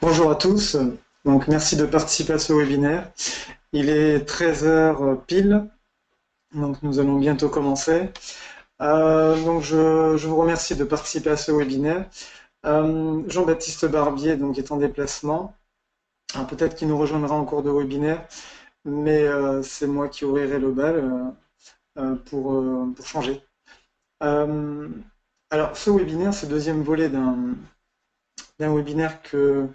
Bonjour à tous, donc merci de participer à ce webinaire. Il est 13 heures pile, donc nous allons bientôt commencer. Donc je vous remercie de participer à ce webinaire. Jean-Baptiste Barbier donc, est en déplacement. Alors, peut-être qu'il nous rejoindra en cours de webinaire, mais c'est moi qui ouvrirai le bal pour changer. Euh, alors ce webinaire, c'est le deuxième volet d'un webinaire que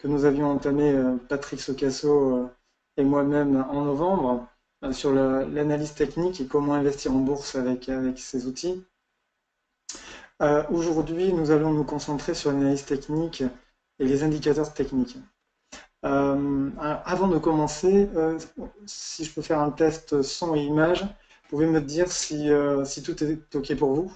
nous avions entamé Patrick Socasso et moi-même en novembre sur l'analyse technique et comment investir en bourse avec ces outils. Aujourd'hui, nous allons nous concentrer sur l'analyse technique et les indicateurs techniques. Avant de commencer, si je peux faire un test son et image, vous pouvez me dire si tout est OK pour vous?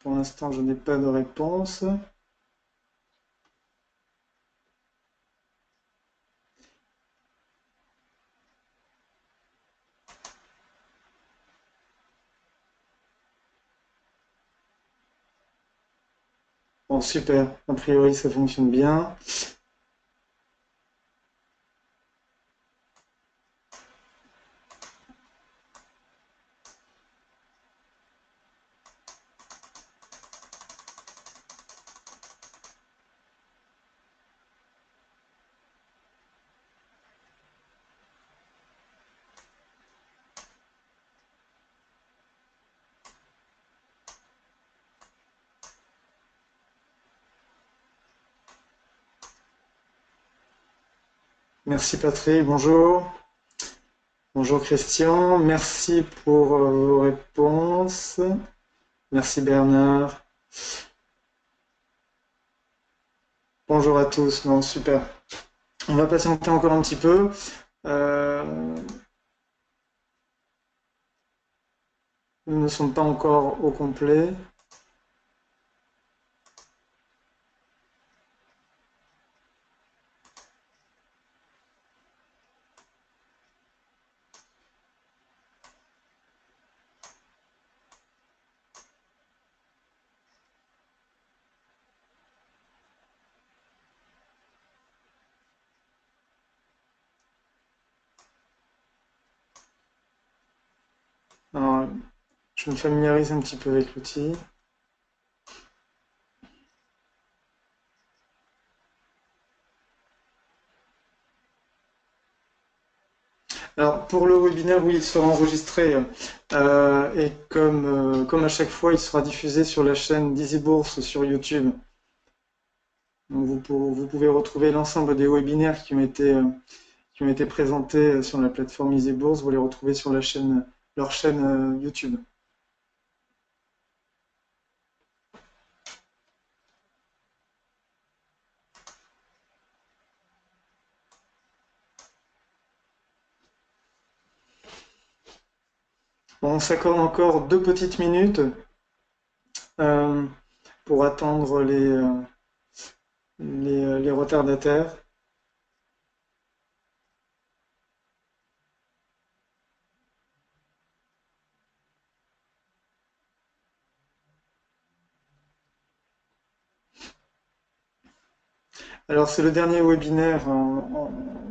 Pour l'instant, je n'ai pas de réponse. Bon, super. A priori, ça fonctionne bien. Merci Patrick, bonjour. Bonjour Christian, merci pour vos réponses. Merci Bernard. Bonjour à tous. Non, super. On va patienter encore un petit peu. Euh, Nous ne sommes pas encore au complet. Alors, je me familiarise un petit peu avec l'outil. Alors, pour le webinaire, oui, il sera enregistré et comme à chaque fois, il sera diffusé sur la chaîne d'Easy Bourse sur YouTube. Donc, vous pouvez retrouver l'ensemble des webinaires qui ont été présentés sur la plateforme Easy Bourse. Vous les retrouvez sur leur chaîne YouTube. Bon, on s'accorde encore 2 petites minutes euh, pour attendre les retardataires. Alors, c'est le dernier webinaire,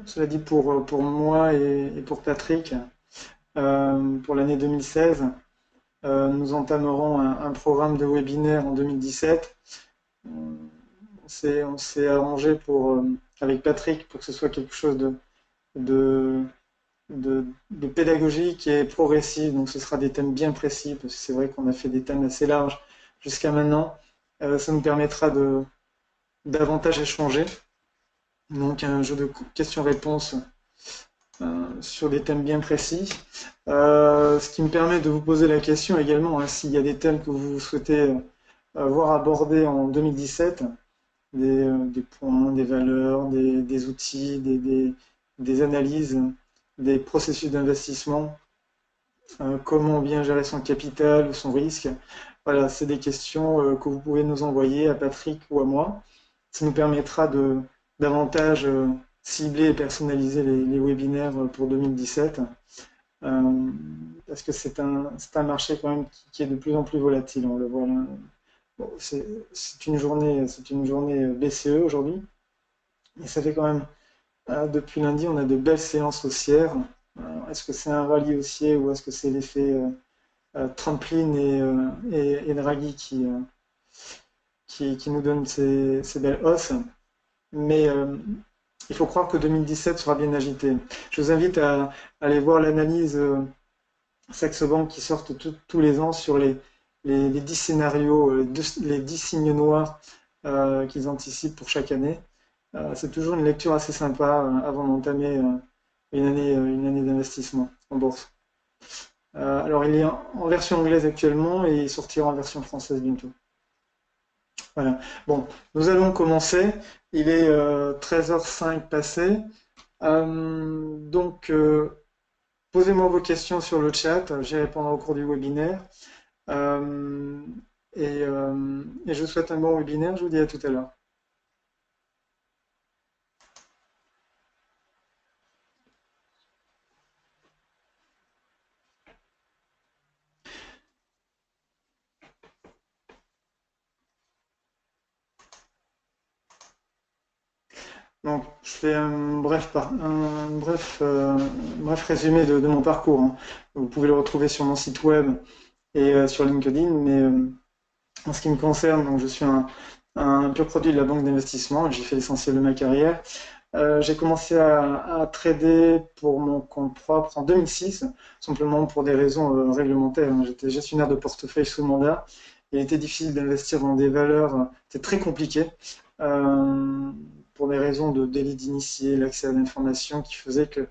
cela dit pour moi et pour Patrick, pour l'année 2016. Nous entamerons un programme de webinaire en 2017. On s'est arrangé avec Patrick pour que ce soit quelque chose de, de pédagogique et progressif. Donc, ce sera des thèmes bien précis, parce que c'est vrai qu'on a fait des thèmes assez larges jusqu'à maintenant. Ça nous permettra de davantage échanger. Donc, un jeu de questions-réponses sur des thèmes bien précis. Ce qui me permet de vous poser la question également, hein, s'il y a des thèmes que vous souhaitez voir abordés en 2017, des points, des valeurs, des outils, des analyses, des processus d'investissement, comment bien gérer son capital ou son risque. Voilà, c'est des questions que vous pouvez nous envoyer à Patrick ou à moi. Ça nous permettra de davantage cibler et personnaliser les webinaires pour 2017, euh, parce que c'est un marché quand même qui est de plus en plus volatile, on le voit là. Bon, c'est une journée BCE aujourd'hui, et ça fait quand même, depuis lundi, on a de belles séances haussières. Est-ce que c'est un rallye haussier ou est-ce que c'est l'effet trampoline et Draghi qui nous donne ces belles hausses? Mais il faut croire que 2017 sera bien agité. Je vous invite à aller voir l'analyse Saxo Bank qui sortent tous les ans sur les 10 scénarios, les 10 signes noirs qu'ils anticipent pour chaque année. C'est toujours une lecture assez sympa avant d'entamer une année d'investissement en bourse. Alors il est en version anglaise actuellement et il sortira en version française bientôt. Voilà. Bon, nous allons commencer. Il est 13h05 passé. Donc, posez-moi vos questions sur le chat. J'y répondrai au cours du webinaire. Euh, et je vous souhaite un bon webinaire. Je vous dis à tout à l'heure. Donc, je fais bref résumé de mon parcours, hein. Vous pouvez le retrouver sur mon site web et sur LinkedIn, mais en ce qui me concerne, donc je suis un pur produit de la banque d'investissement. J'ai fait l'essentiel de ma carrière. J'ai commencé à trader pour mon compte propre en 2006, simplement pour des raisons réglementaires. J'étais gestionnaire de portefeuille sous mandat. Il était difficile d'investir dans des valeurs, c'était très compliqué, euh, pour des raisons de délit d'initié, l'accès à l'information qui faisait que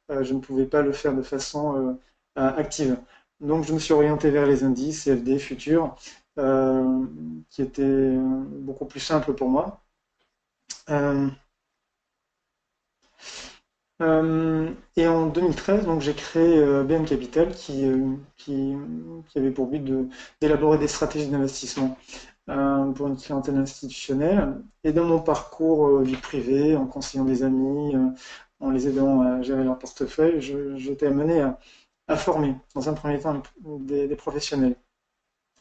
je ne pouvais pas le faire de façon active. Donc je me suis orienté vers les indices, CFD, futurs, euh, qui étaient beaucoup plus simples pour moi. Euh, et en 2013, donc, j'ai créé BM Capital qui avait pour but d'élaborer des stratégies d'investissement pour une clientèle institutionnelle. Et dans mon parcours vie privée, en conseillant des amis, en les aidant à gérer leur portefeuille, j'étais amené à former, dans un premier temps, des professionnels.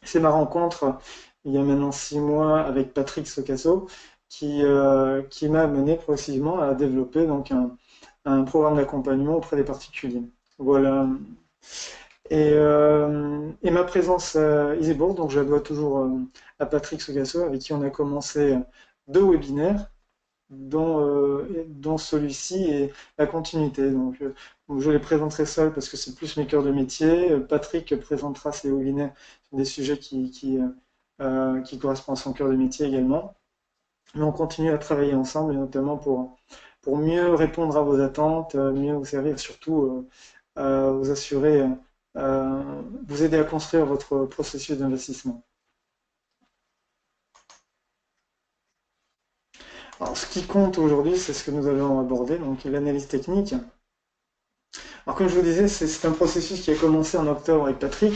C'est ma rencontre, il y a maintenant 6 mois, avec Patrick Socasso, qui m'a amené progressivement à développer donc un programme d'accompagnement auprès des particuliers. Voilà. Et ma présence à Isebourg, donc je la dois toujours à Patrick Sogasso, avec qui on a commencé 2 webinaires, dont celui-ci est la continuité. Donc, je les présenterai seul parce que c'est plus mes cœurs de métier. Patrick présentera ses webinaires sur des sujets qui correspondent à son cœur de métier également. Mais on continue à travailler ensemble, et notamment pour mieux répondre à vos attentes, mieux vous servir, surtout vous assurer, vous aider à construire votre processus d'investissement. Alors, ce qui compte aujourd'hui, c'est ce que nous allons aborder, donc l'analyse technique. Alors, comme je vous disais, c'est un processus qui a commencé en octobre avec Patrick.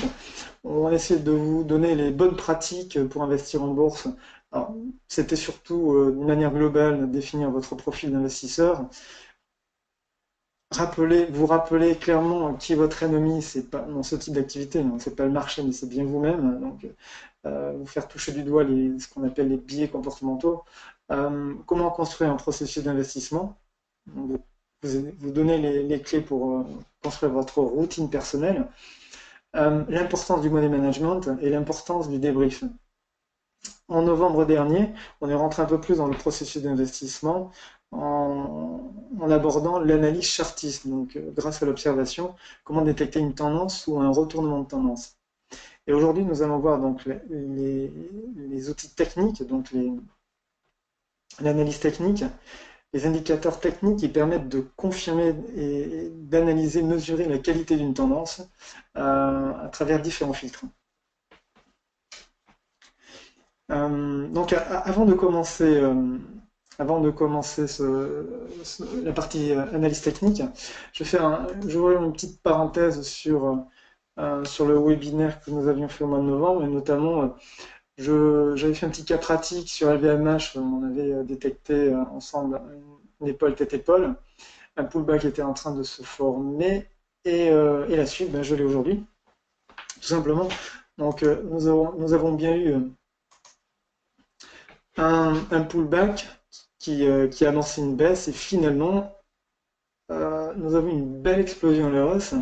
On essaie de vous donner les bonnes pratiques pour investir en bourse. Alors, c'était surtout, d'une manière globale, définir votre profil d'investisseur. Vous rappelez clairement qui est votre ennemi, c'est pas dans ce type d'activité, non, c'est pas le marché, mais c'est bien vous-même. Donc, vous faire toucher du doigt ce qu'on appelle les biais comportementaux. Comment construire un processus d'investissement? Vous, vous donnez les clés pour construire votre routine personnelle. L'importance du money management et l'importance du débrief. En novembre dernier, on est rentré un peu plus dans le processus d'investissement en abordant l'analyse chartiste, donc grâce à l'observation, comment détecter une tendance ou un retournement de tendance. Et aujourd'hui, nous allons voir donc les outils techniques, donc l'analyse technique, les indicateurs techniques qui permettent de confirmer et d'analyser, mesurer la qualité d'une tendance à travers différents filtres. Donc, avant de commencer la partie analyse technique, je vais une petite parenthèse sur le webinaire que nous avions fait au mois de novembre, et notamment, j'avais fait un petit cas pratique sur LVMH. On avait détecté ensemble épaule tête épaule. Un pullback était en train de se former et la suite, ben, je l'ai aujourd'hui, tout simplement. Donc nous avons bien eu un pullback qui a amorcé une baisse et finalement nous avons une belle explosion à la hausse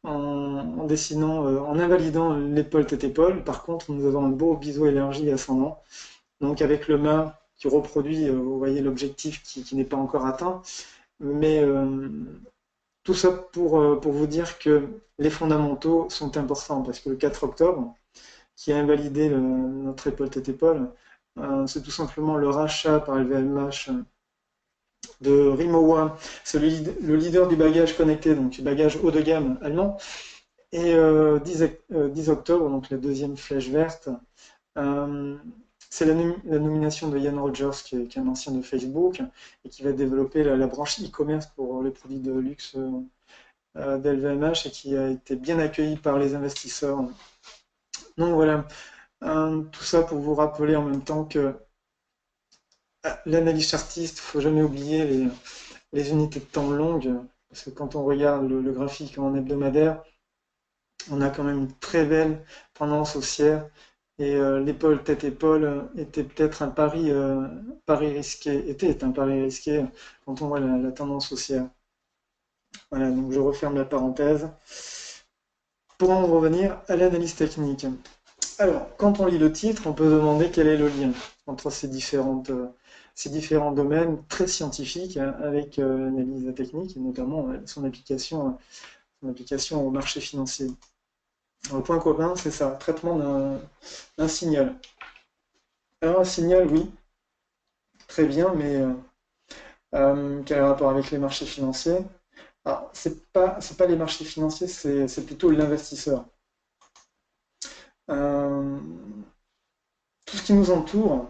en dessinant, en invalidant l'épaule tête épaule. Par contre, nous avons un beau biseau élargi ascendant. Donc avec le mât qui reproduit, vous voyez l'objectif qui n'est pas encore atteint. Mais tout ça pour vous dire que les fondamentaux sont importants parce que le 4 octobre, qui a invalidé notre épaule tête épaule, c'est tout simplement le rachat par LVMH de Rimowa, c'est le leader du bagage connecté, donc du bagage haut de gamme allemand. Et 10 octobre, donc la deuxième flèche verte, c'est la nomination de Ian Rogers, qui est un ancien de Facebook, et qui va développer la branche e-commerce pour les produits de luxe d'LVMH, et qui a été bien accueilli par les investisseurs. Donc voilà, tout ça pour vous rappeler en même temps que l'analyse chartiste, il ne faut jamais oublier les unités de temps longues, parce que quand on regarde le graphique en hebdomadaire, on a quand même une très belle tendance haussière, et l'épaule tête-épaule était peut-être un pari risqué, était un pari risqué quand on voit la tendance haussière. Voilà, donc je referme la parenthèse. Pour en revenir à l'analyse technique. Alors, quand on lit le titre, on peut se demander quel est le lien entre ces différents domaines très scientifiques avec l'analyse technique et notamment son application au marché financier. Le point commun, c'est ça, traitement d'un signal. Alors un signal, oui, très bien, mais quel est le rapport avec les marchés financiers? Alors, c'est pas les marchés financiers, c'est plutôt l'investisseur. Tout ce qui nous entoure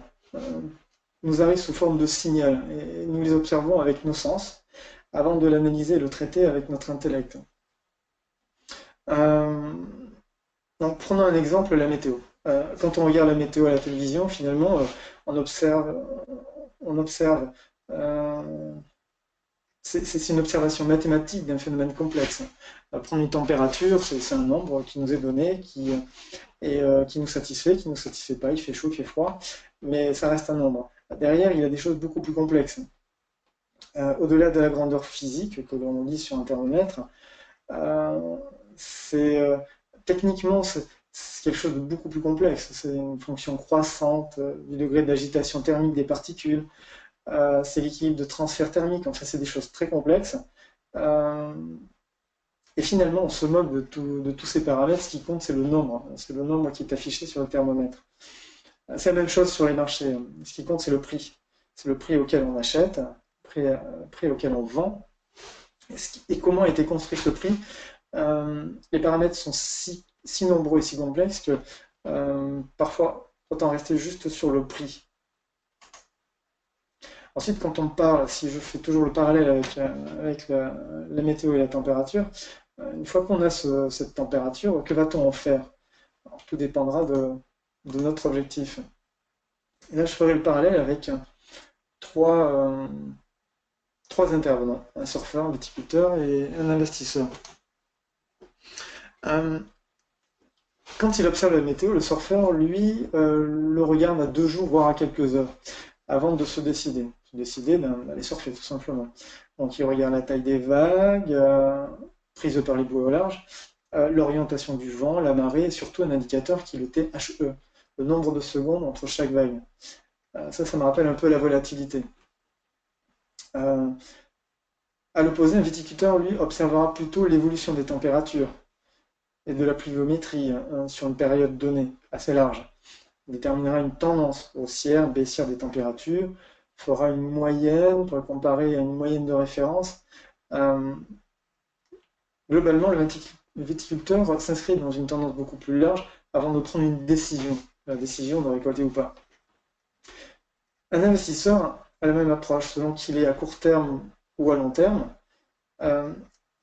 nous arrive sous forme de signal et nous les observons avec nos sens avant de l'analyser et le traiter avec notre intellect. Donc prenons un exemple, la météo. Quand on regarde la météo à la télévision, finalement, on observe c'est une observation mathématique d'un phénomène complexe. Prendre une température, c'est un nombre qui nous est donné, qui nous satisfait pas, il fait chaud, il fait froid, mais ça reste un nombre. Derrière, il y a des choses beaucoup plus complexes. Au-delà de la grandeur physique que l'on lit sur un thermomètre, techniquement, c'est quelque chose de beaucoup plus complexe. C'est une fonction croissante du degré d'agitation thermique des particules. C'est l'équilibre de transfert thermique. Enfin, c'est des choses très complexes. Et finalement, on se moque de tous ces paramètres. Ce qui compte, c'est le nombre. C'est le nombre qui est affiché sur le thermomètre. C'est la même chose sur les marchés. Ce qui compte, c'est le prix. C'est le prix auquel on achète, le prix auquel on vend. Et comment a été construit ce prix? Les paramètres sont si nombreux et si complexes que parfois, autant rester juste sur le prix. Ensuite, quand on parle, si je fais toujours le parallèle avec la météo et la température, une fois qu'on a cette température, que va-t-on en faire? Alors, tout dépendra de notre objectif. Et là, je ferai le parallèle avec trois intervenants, un surfeur, un viticulteur et un investisseur. Quand il observe la météo, le surfeur, lui, le regarde à 2 jours, voire à quelques heures, avant de se décider d'aller surfer, tout simplement. Donc il regarde la taille des vagues, prise par les bouées au large, l'orientation du vent, la marée, et surtout un indicateur qui est le THE, le nombre de secondes entre chaque vague. Ça me rappelle un peu la volatilité. À l'opposé, un viticulteur, lui, observera plutôt l'évolution des températures et de la pluviométrie sur une période donnée, assez large. Il déterminera une tendance haussière, baissière des températures, fera une moyenne pour le comparer à une moyenne de référence. Globalement, le viticulteur s'inscrit dans une tendance beaucoup plus large avant de prendre une décision, la décision de récolter ou pas. Un investisseur a la même approche, selon qu'il est à court terme ou à long terme.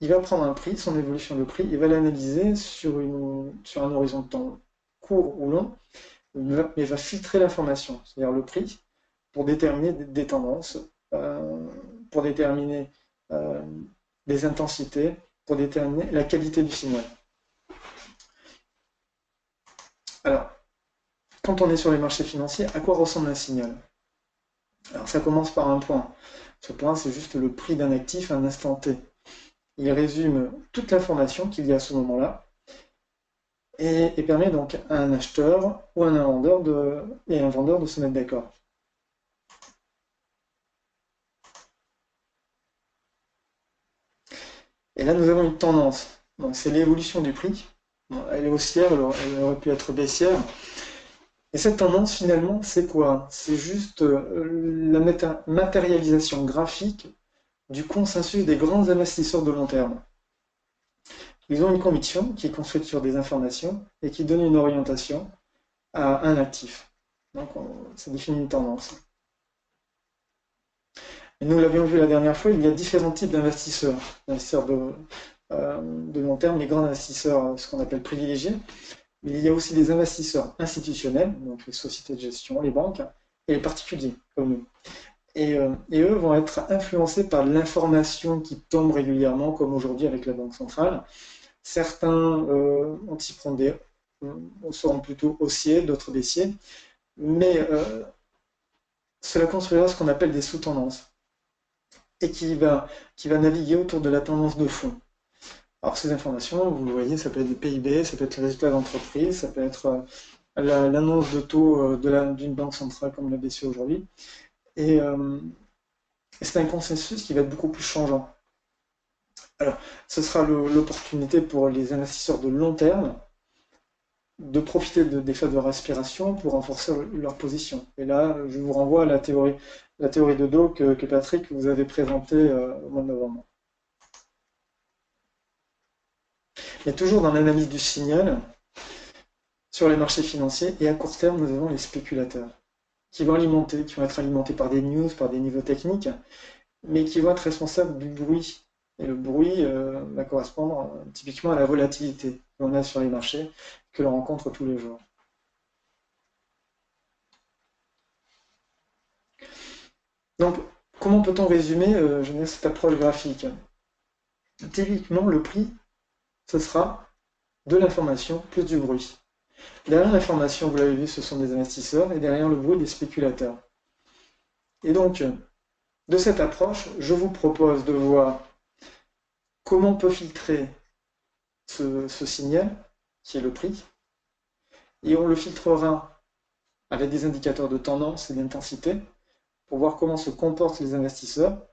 Il va prendre un prix, son évolution de prix, il va l'analyser sur un horizon de temps court ou long, mais va filtrer l'information, c'est-à-dire le prix, pour déterminer des tendances pour déterminer des intensités, pour déterminer la qualité du signal. Alors, quand on est sur les marchés financiers, à quoi ressemble un signal? Alors, ça commence par un point. Ce point, c'est juste le prix d'un actif à un instant T. Il résume toute l'information qu'il y a à ce moment-là et permet donc à un acheteur ou à un vendeur de se mettre d'accord. Et là, nous avons une tendance. Donc, c'est l'évolution du prix. Bon, elle est haussière, elle aurait pu être baissière. Et cette tendance, finalement, c'est quoi? C'est juste la matérialisation graphique du consensus des grands investisseurs de long terme. Ils ont une conviction qui est construite sur des informations et qui donne une orientation à un actif. Donc, ça définit une tendance. Et nous l'avions vu la dernière fois, il y a différents types d'investisseurs. Investisseurs de long terme, les grands investisseurs, ce qu'on appelle privilégiés. Mais il y a aussi des investisseurs institutionnels, donc les sociétés de gestion, les banques, et les particuliers, comme nous. Et eux vont être influencés par l'information qui tombe régulièrement, comme aujourd'hui avec la Banque centrale. Certains seront plutôt haussiers, d'autres baissiers, mais cela construira ce qu'on appelle des sous-tendances, et qui va naviguer autour de la tendance de fond. Alors ces informations, vous le voyez, ça peut être des PIB, ça peut être le résultat d'entreprise, ça peut être l'annonce de taux d'une banque centrale comme la BCE aujourd'hui. Et c'est un consensus qui va être beaucoup plus changeant. Alors, ce sera l'opportunité pour les investisseurs de long terme de profiter des phases de respiration pour renforcer leur position. Et là, je vous renvoie à la théorie de Dow que Patrick vous avait présentée au mois de novembre. Mais toujours dans l'analyse du signal, sur les marchés financiers, et à court terme, nous avons les spéculateurs, qui vont être alimentés par des news, par des niveaux techniques, mais qui vont être responsables du bruit. Et le bruit va correspondre typiquement à la volatilité qu'on a sur les marchés, que l'on rencontre tous les jours. Donc, comment peut-on résumer cette approche graphique? Typiquement, le prix, ce sera de l'information plus du bruit. Derrière l'information, vous l'avez vu, ce sont des investisseurs, et derrière le bruit, des spéculateurs. Et donc, de cette approche, je vous propose de voir comment on peut filtrer ce signal, qui est le prix, et on le filtrera avec des indicateurs de tendance et d'intensité, pour voir comment se comportent les investisseurs,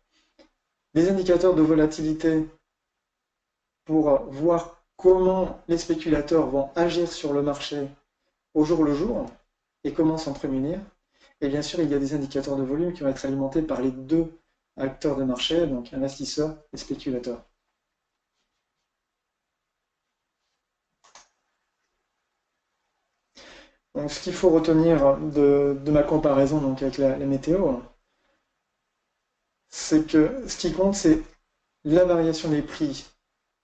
des indicateurs de volatilité pour voir comment les spéculateurs vont agir sur le marché au jour le jour et comment s'en prémunir. Et bien sûr, il y a des indicateurs de volume qui vont être alimentés par les deux acteurs de marché, donc investisseurs et spéculateurs. Donc, ce qu'il faut retenir de ma comparaison donc, avec la météo, c'est que ce qui compte, c'est la variation des prix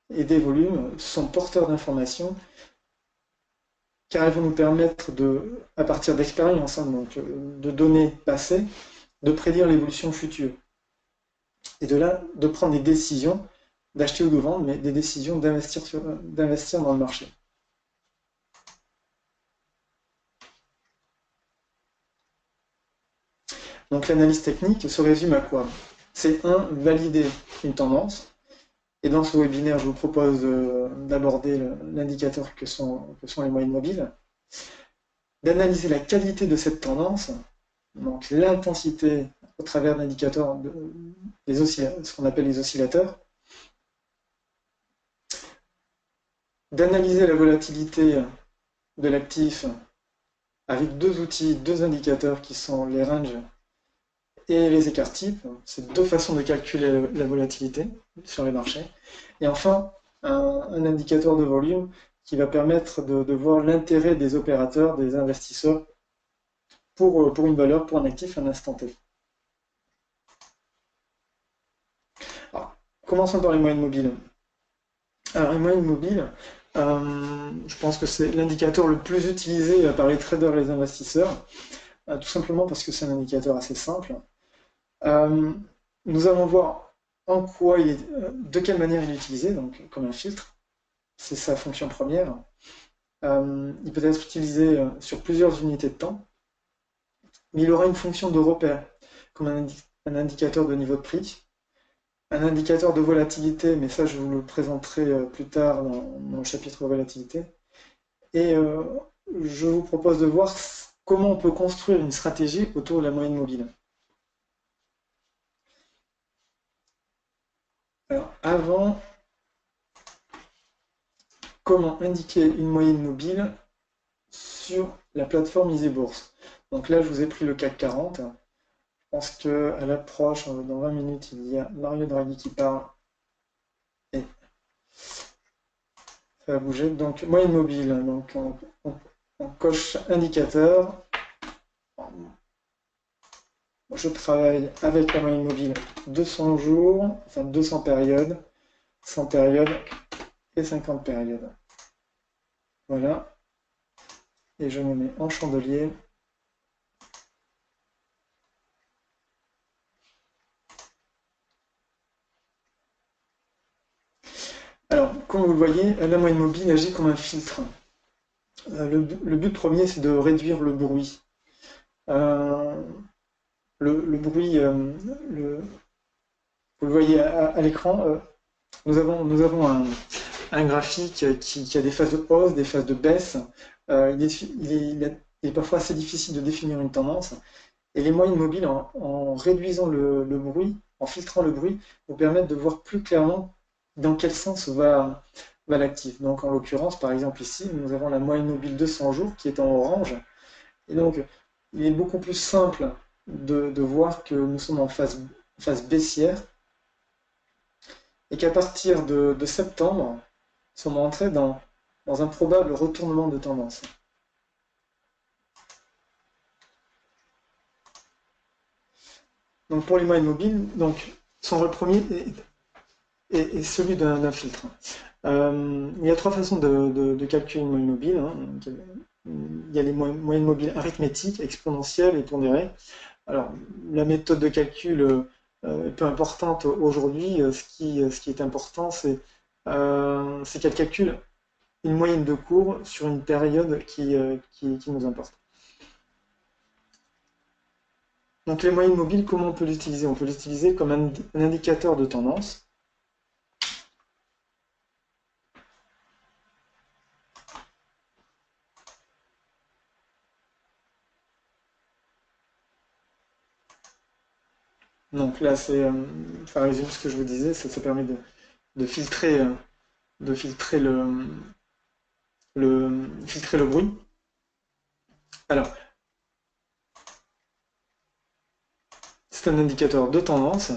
et des volumes sont porteurs d'informations car elles vont nous permettre à partir d'expériences, donc de données passées, de prédire l'évolution future. Et de là, de prendre des décisions d'acheter ou de vendre, mais des décisions d'investir dans le marché. Donc l'analyse technique se résume à quoi? C'est valider une tendance. Et dans ce webinaire, je vous propose d'aborder l'indicateur que sont les moyennes mobiles, d'analyser la qualité de cette tendance, donc l'intensité au travers d'indicateurs, ce qu'on appelle les oscillateurs, d'analyser la volatilité de l'actif avec deux indicateurs qui sont les ranges et les écarts-types. C'est deux façons de calculer la volatilité sur les marchés. Et enfin, un indicateur de volume qui va permettre de voir l'intérêt des opérateurs, des investisseurs pour une valeur, pour un actif à un instant T. Alors, commençons par les moyennes mobiles. Alors, les moyennes mobiles, je pense que c'est l'indicateur le plus utilisé par les traders et les investisseurs, tout simplement parce que c'est un indicateur assez simple. nous allons voir de quelle manière il est utilisé, donc comme un filtre, c'est sa fonction première. Il peut être utilisé sur plusieurs unités de temps, mais il aura une fonction de repère, comme un indicateur de niveau de prix, un indicateur de volatilité, mais ça je vous le présenterai plus tard dans le chapitre volatilité. Et je vous propose de voir comment on peut construire une stratégie autour de la moyenne mobile. Alors, avant, comment indiquer une moyenne mobile sur la plateforme EasyBourse. Donc là, je vous ai pris le CAC 40. Je pense qu'à l'approche, dans 20 minutes, il y a Mario Draghi qui parle et ça va bouger. Donc, moyenne mobile, donc on coche indicateur. Je travaille avec la moyenne mobile 200 jours, enfin 200 périodes, 100 périodes et 50 périodes. Voilà. Et je me mets en chandelier. Alors, comme vous le voyez, la moyenne mobile agit comme un filtre. Le but premier, c'est de réduire le bruit. Le bruit, vous le voyez à l'écran, nous avons un graphique qui a des phases de hausse, des phases de baisse. Il est parfois assez difficile de définir une tendance. Et les moyennes mobiles, en réduisant le bruit, en filtrant le bruit, vous permettent de voir plus clairement dans quel sens va l'actif. Donc en l'occurrence, par exemple ici, nous avons la moyenne mobile de 100 jours qui est en orange. Et donc, il est beaucoup plus simple de voir que nous sommes en phase baissière et qu'à partir de septembre, nous sommes entrés dans un probable retournement de tendance. Donc pour les moyennes mobiles, donc, son rôle premier est celui d'un filtre. Il y a trois façons de calculer une moyenne mobile. Hein. Il y a les moyennes mobiles arithmétiques, exponentielles et pondérées. Alors, la méthode de calcul est peu importante aujourd'hui. Ce qui est important, c'est qu'elle calcule une moyenne de cours sur une période qui nous importe. Donc les moyennes mobiles, comment on peut l'utiliser? On peut l'utiliser comme un indicateur de tendance. Donc là, ça résume ce que je vous disais, ça permet de filtrer, filtrer filtrer le bruit. Alors, c'est un indicateur de tendance.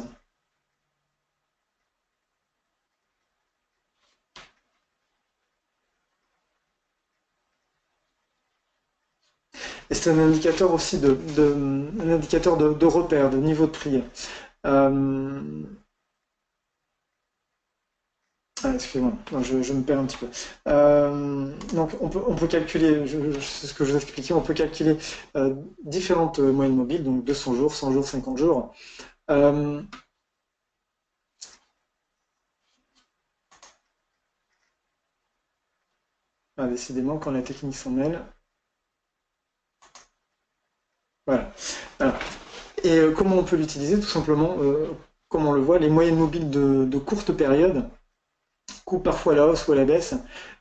Et c'est un indicateur aussi un indicateur de repère, de niveau de prix. Excusez-moi, je me perds un petit peu. Donc on peut calculer, c'est ce que je vous expliquais, on peut calculer différentes moyennes mobiles, donc 200 jours, 100 jours, 50 jours. Décidément, quand la technique s'en mêle. Voilà. Alors, et comment on peut l'utiliser? Tout simplement, comme on le voit, les moyennes mobiles de courte période coupent parfois à la hausse ou à la baisse,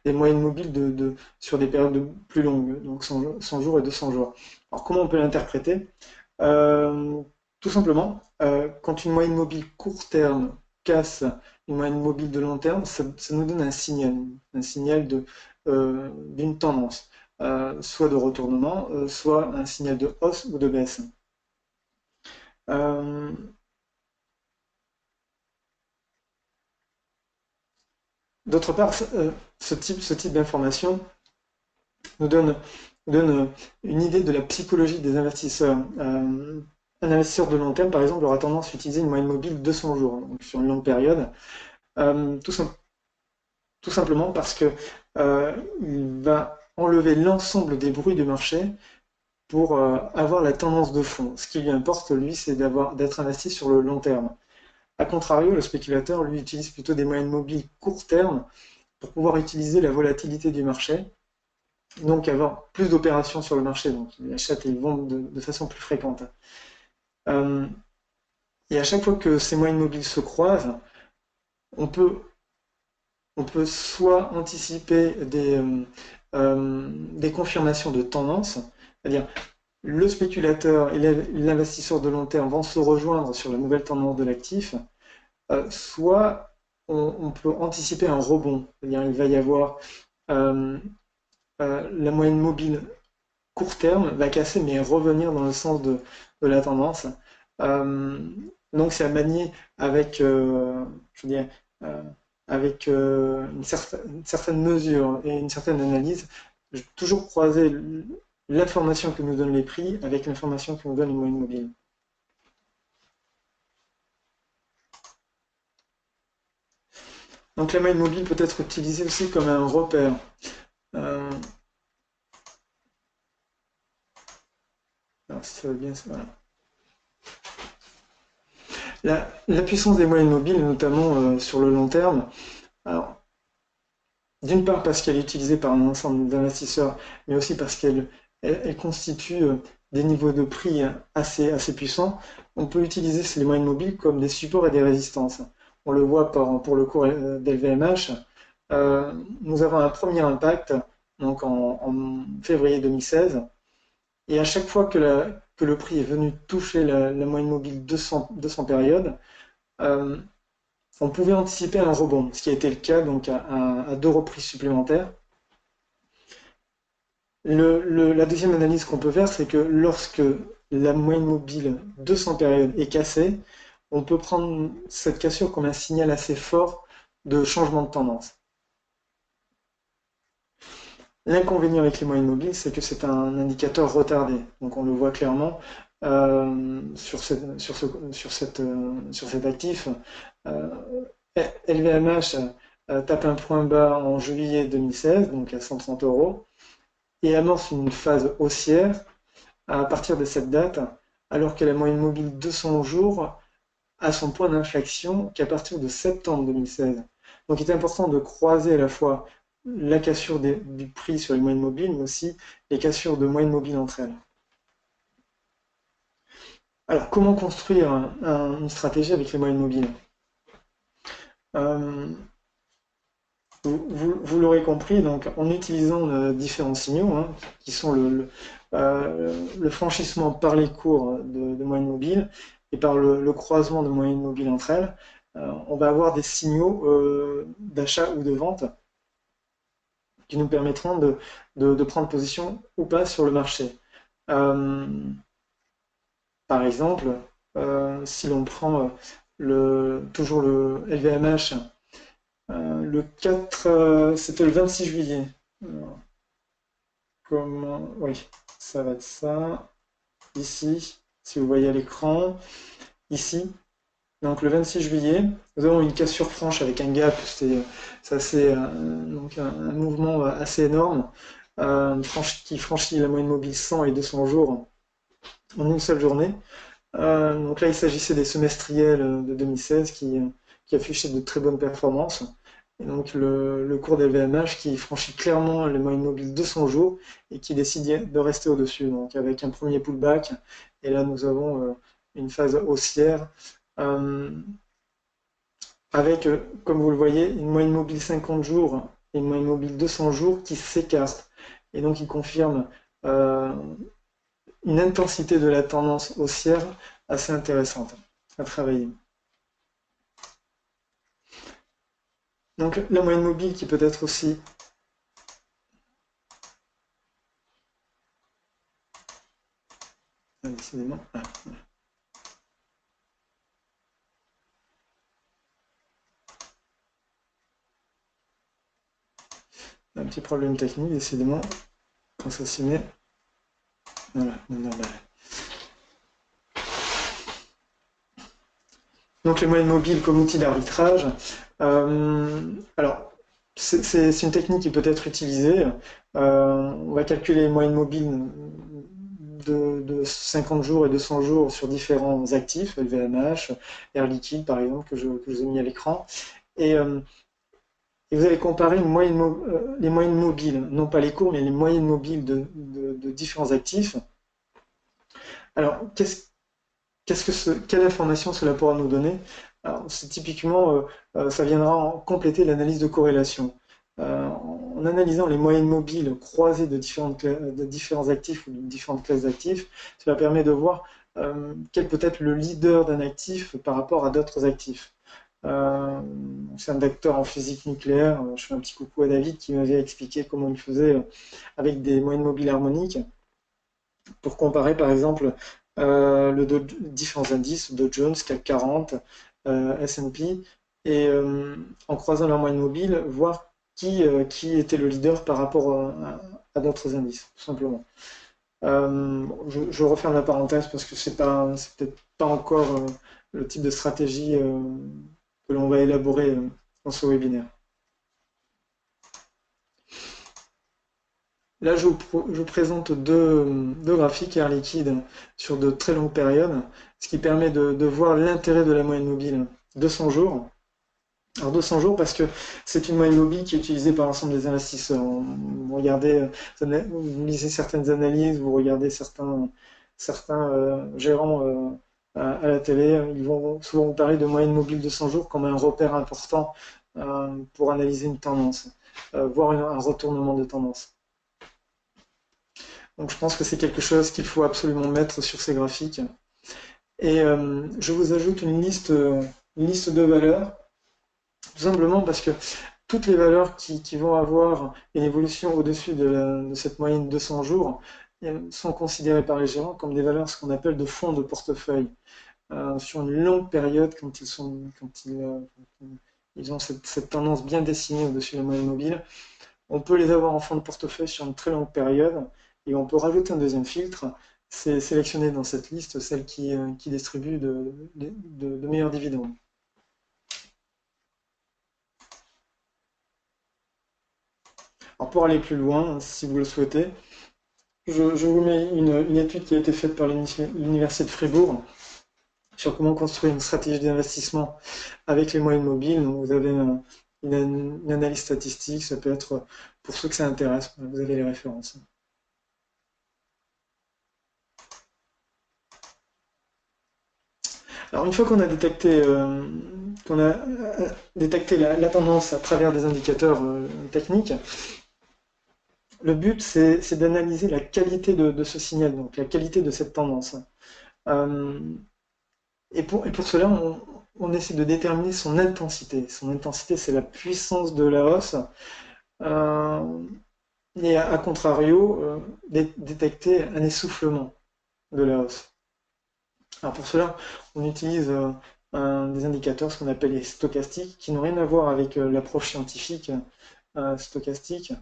des moyennes mobiles sur des périodes plus longues, donc 100 jours et 200 jours. Alors comment on peut l'interpréter? Tout simplement, quand une moyenne mobile court terme casse une moyenne mobile de long terme, ça nous donne un signal d'une tendance, soit de retournement, soit un signal de hausse ou de baisse. D'autre part, ce type d'information nous donne une idée de la psychologie des investisseurs. Un investisseur de long terme, par exemple, aura tendance à utiliser une moyenne mobile de 200 jours, donc sur une longue période, tout simplement parce que il va enlever l'ensemble des bruits du marché pour avoir la tendance de fond. Ce qui lui importe, lui, c'est d'être investi sur le long terme. A contrario, le spéculateur, lui, utilise plutôt des moyennes mobiles court terme pour pouvoir utiliser la volatilité du marché, donc avoir plus d'opérations sur le marché, donc il achète et il vend de façon plus fréquente. Et à chaque fois que ces moyennes mobiles se croisent, on peut, on peut soit anticiper des confirmations de tendance, c'est-à-dire le spéculateur et l'investisseur de long terme vont se rejoindre sur la nouvelle tendance de l'actif, soit on peut anticiper un rebond, c'est-à-dire il va y avoir la moyenne mobile court terme va casser mais revenir dans le sens de la tendance. Donc c'est à manier avec, je veux dire, avec une certaine mesure et une certaine analyse. Je vais toujours croiser l'information que nous donnent les prix avec l'information que nous donnent les moyennes mobiles. Donc la moyenne mobile peut être utilisée aussi comme un repère. Alors, si ça va bien, voilà. La puissance des moyennes mobiles, notamment sur le long terme, alors, d'une part parce qu'elle est utilisée par un ensemble d'investisseurs, mais aussi parce qu'elle constitue des niveaux de prix assez puissants, on peut utiliser ces moyennes mobiles comme des supports et des résistances. On le voit pour le cours d'LVMH. Nous avons un premier impact donc en février 2016, et à chaque fois que le prix est venu toucher la moyenne mobile 200 périodes, on pouvait anticiper un rebond, ce qui a été le cas donc à 2 reprises supplémentaires. La deuxième analyse qu'on peut faire, c'est que lorsque la moyenne mobile 200 périodes est cassée, on peut prendre cette cassure comme un signal assez fort de changement de tendance. L'inconvénient avec les moyennes mobiles, c'est que c'est un indicateur retardé. Donc on le voit clairement sur cet actif. LVMH tape un point bas en juillet 2016, donc à 130 €, et amorce une phase haussière à partir de cette date, alors que la moyenne mobile 200 jours a son point d'inflexion qu'à partir de septembre 2016. Donc il est important de croiser à la fois la cassure du prix sur les moyennes mobiles, mais aussi les cassures de moyennes mobiles entre elles. Alors, comment construire une stratégie avec les moyennes mobiles? Vous l'aurez compris, donc en utilisant différents signaux, hein, qui sont le franchissement par les cours de moyennes mobiles et par le croisement de moyennes mobiles entre elles, on va avoir des signaux d'achat ou de vente qui nous permettront de prendre position ou pas sur le marché. Par exemple, si l'on prend toujours le LVMH, le 4, c'était le 26 juillet. Oui, ça va être ça. Ici, si vous voyez à l'écran, ici. Donc le 26 juillet, nous avons une cassure franche avec un gap, c'est donc un mouvement assez énorme qui franchit la moyenne mobile 100 et 200 jours en une seule journée. Donc là, il s'agissait des semestriels de 2016 qui affichaient de très bonnes performances. Et donc le cours des LVMH qui franchit clairement les moyennes mobiles 200 jours et qui décide de rester au-dessus. Donc avec un premier pullback, et là nous avons une phase haussière avec, comme vous le voyez, une moyenne mobile 50 jours et une moyenne mobile 200 jours qui s'écartent. Et donc il confirme une intensité de la tendance haussière assez intéressante à travailler. Donc la moyenne mobile qui peut être aussi décidément. Un petit problème technique, décidément, quand ça s'y met. Voilà, normal. Donc les moyennes mobiles comme outil d'arbitrage. Alors, c'est une technique qui peut être utilisée. On va calculer les moyennes mobiles de 50 jours et de 100 jours sur différents actifs, LVMH, Air Liquide par exemple, que je vous ai mis à l'écran. Et, euh, et vous allez comparer les moyennes mobiles, non pas les cours, mais les moyennes mobiles de différents actifs. Alors, quelle information cela pourra nous donner? Alors, c'est typiquement, ça viendra compléter l'analyse de corrélation. En analysant les moyennes mobiles croisées de différents actifs ou de différentes classes d'actifs, cela permet de voir quel peut être le leader d'un actif par rapport à d'autres actifs. C'est un docteur en physique nucléaire, je fais un petit coucou à David qui m'avait expliqué comment il faisait avec des moyennes mobiles harmoniques pour comparer par exemple différents indices, Dow Jones, CAC 40, S&P, et en croisant leurs moyennes mobiles, voir qui était le leader par rapport à d'autres indices, tout simplement. Je referme la parenthèse parce que c'est peut-être pas encore le type de stratégie que l'on va élaborer dans ce webinaire. Là, je vous présente deux graphiques Air Liquide sur de très longues périodes, ce qui permet de voir l'intérêt de la moyenne mobile 200 jours. Alors 200 jours parce que c'est une moyenne mobile qui est utilisée par l'ensemble des investisseurs. Vous regardez, vous lisez certaines analyses, vous regardez certains gérants à la télé, ils vont souvent vous parler de moyenne mobile 200 jours comme un repère important pour analyser une tendance, voire un retournement de tendance. Donc je pense que c'est quelque chose qu'il faut absolument mettre sur ces graphiques. Et je vous ajoute une liste de valeurs, tout simplement parce que toutes les valeurs qui vont avoir une évolution au-dessus de cette moyenne de 200 jours sont considérées par les gérants comme des valeurs, ce qu'on appelle de fonds de portefeuille. Sur une longue période, quand ils ont cette tendance bien dessinée au-dessus de la moyenne mobile, on peut les avoir en fonds de portefeuille sur une très longue période et on peut rajouter un deuxième filtre, c'est sélectionner dans cette liste celles qui distribuent de meilleurs dividendes. Alors pour aller plus loin, si vous le souhaitez, je vous mets une étude qui a été faite par l'Université de Fribourg sur comment construire une stratégie d'investissement avec les moyennes mobiles. Donc vous avez une analyse statistique, ça peut être, pour ceux que ça intéresse, vous avez les références. Alors une fois qu'on a détecté, la tendance à travers des indicateurs techniques, le but c'est d'analyser la qualité de ce signal, donc la qualité de cette tendance. Et pour cela, on essaie de déterminer son intensité. Son intensité, c'est la puissance de la hausse. Et à contrario, détecter un essoufflement de la hausse. Alors pour cela, on utilise des indicateurs, ce qu'on appelle les stochastiques, qui n'ont rien à voir avec l'approche scientifique stochastique.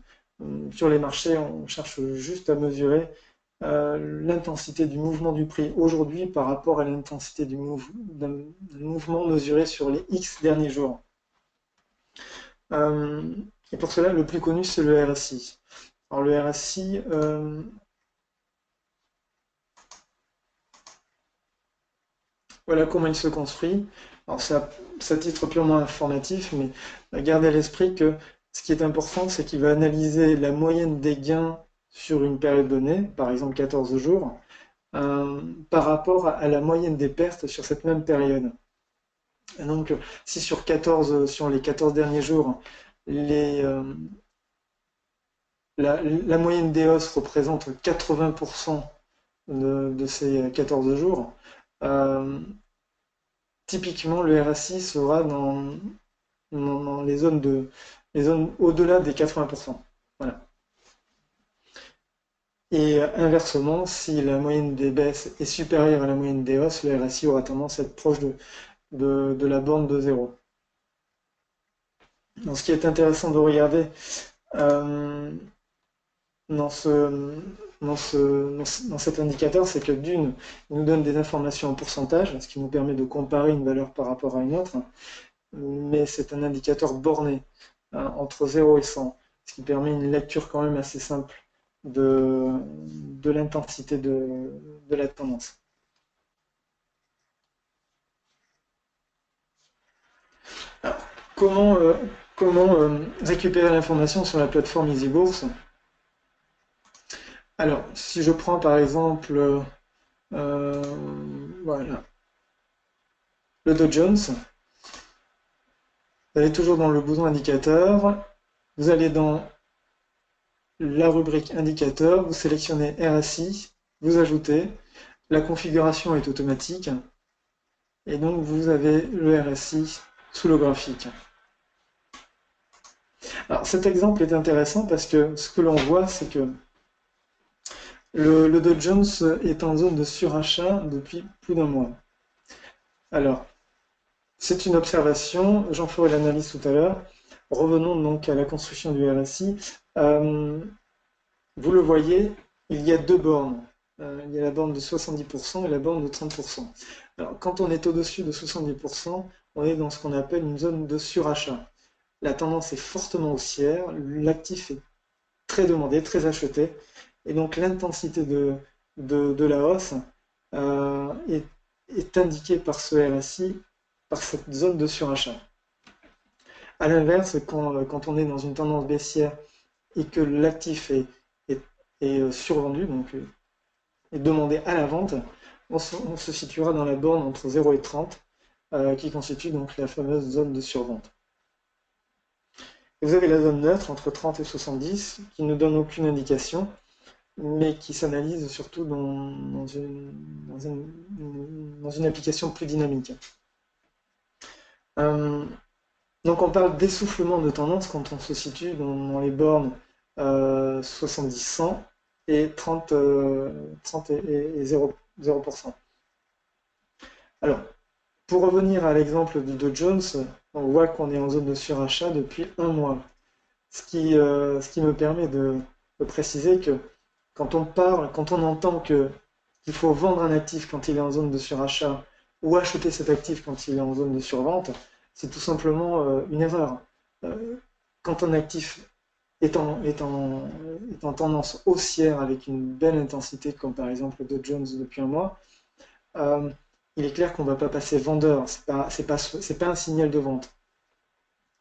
Sur les marchés, on cherche juste à mesurer l'intensité du mouvement du prix aujourd'hui par rapport à l'intensité d'un mouvement mesuré sur les X derniers jours. Et pour cela, le plus connu, c'est le RSI. Alors le RSI, voilà comment il se construit. Alors c'est à titre purement informatif, mais gardez à l'esprit que ce qui est important, c'est qu'il va analyser la moyenne des gains sur une période donnée, par exemple 14 jours, par rapport à la moyenne des pertes sur cette même période. Et donc, si sur les 14 derniers jours, la moyenne des hausses représente 80% de ces 14 jours, typiquement le RSI sera dans les zones au-delà des 80%. Voilà. Et inversement, si la moyenne des baisses est supérieure à la moyenne des hausses, le RSI aura tendance à être proche de la borne de 0. Donc, ce qui est intéressant de regarder dans cet indicateur, c'est que d'une, il nous donne des informations en pourcentage, ce qui nous permet de comparer une valeur par rapport à une autre, mais c'est un indicateur borné, entre 0 et 100, ce qui permet une lecture quand même assez simple de l'intensité de la tendance. Alors, comment récupérer l'information sur la plateforme EasyBourse? Alors, si je prends par exemple, euh, voilà, le Dow Jones, vous allez toujours dans le bouton indicateur, vous allez dans la rubrique indicateur, vous sélectionnez RSI, vous ajoutez, la configuration est automatique, et donc vous avez le RSI sous le graphique. Alors cet exemple est intéressant parce que ce que l'on voit, c'est que le Dow Jones est en zone de surachat depuis plus d'un mois. Alors, c'est une observation, j'en ferai l'analyse tout à l'heure. Revenons donc à la construction du RSI. Vous le voyez, il y a deux bornes. Il y a la borne de 70% et la borne de 30%. Alors, quand on est au-dessus de 70%, on est dans ce qu'on appelle une zone de surachat. La tendance est fortement haussière, l'actif est très demandé, très acheté, et donc l'intensité de la hausse est indiquée par ce RSI, par cette zone de surachat. A l'inverse, quand on est dans une tendance baissière et que l'actif est survendu, donc est demandé à la vente, on se situera dans la borne entre 0 et 30, qui constitue donc la fameuse zone de survente. Et vous avez la zone neutre entre 30 et 70 qui ne donne aucune indication, mais qui s'analyse surtout dans une application plus dynamique. Donc on parle d'essoufflement de tendance quand on se situe dans les bornes 70-100 et 30 et 0%. Alors, pour revenir à l'exemple du Dow Jones, on voit qu'on est en zone de surachat depuis un mois. Ce qui me permet de préciser que quand on entend qu'il faut vendre un actif quand il est en zone de surachat ou acheter cet actif quand il est en zone de survente, c'est tout simplement une erreur. Quand un actif est en tendance haussière avec une belle intensité, comme par exemple le Dow Jones depuis un mois, il est clair qu'on ne va pas passer vendeur, c'est pas un signal de vente.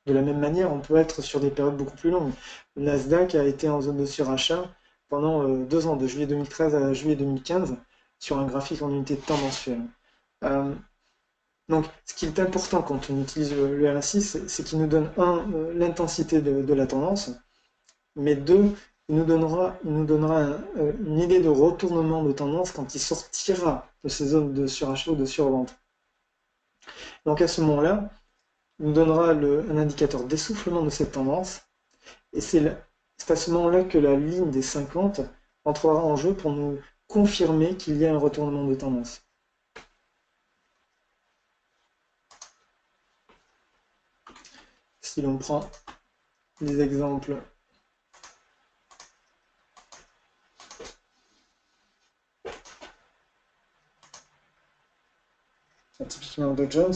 De la même manière, on peut être sur des périodes beaucoup plus longues. Le Nasdaq a été en zone de surachat pendant 2 ans, de juillet 2013 à juillet 2015, sur un graphique en unité de temps mensuelle. Donc, ce qui est important quand on utilise le RSI, c'est qu'il nous donne, l'intensité de la tendance, mais deux, il nous donnera une idée de retournement de tendance quand il sortira de ces zones de surachat ou de survente. Donc à ce moment-là, il nous donnera un indicateur d'essoufflement de cette tendance, et c'est à ce moment-là que la ligne des 50 entrera en jeu pour nous confirmer qu'il y a un retournement de tendance. Si l'on prend des exemples typiquement Dow Jones.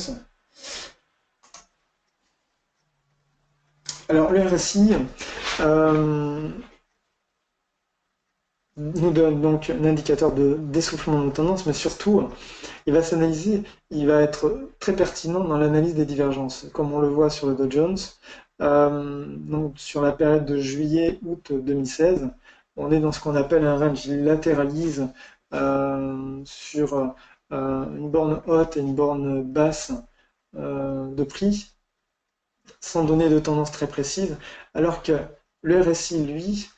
Alors le RSI nous donne donc un indicateur d'essoufflement de tendance, mais surtout il va s'analyser, il va être très pertinent dans l'analyse des divergences, comme on le voit sur le Dow Jones. Donc sur la période de juillet-août 2016, on est dans ce qu'on appelle un range. Il latéralise sur une borne haute et une borne basse de prix, sans donner de tendance très précise, alors que le RSI, lui,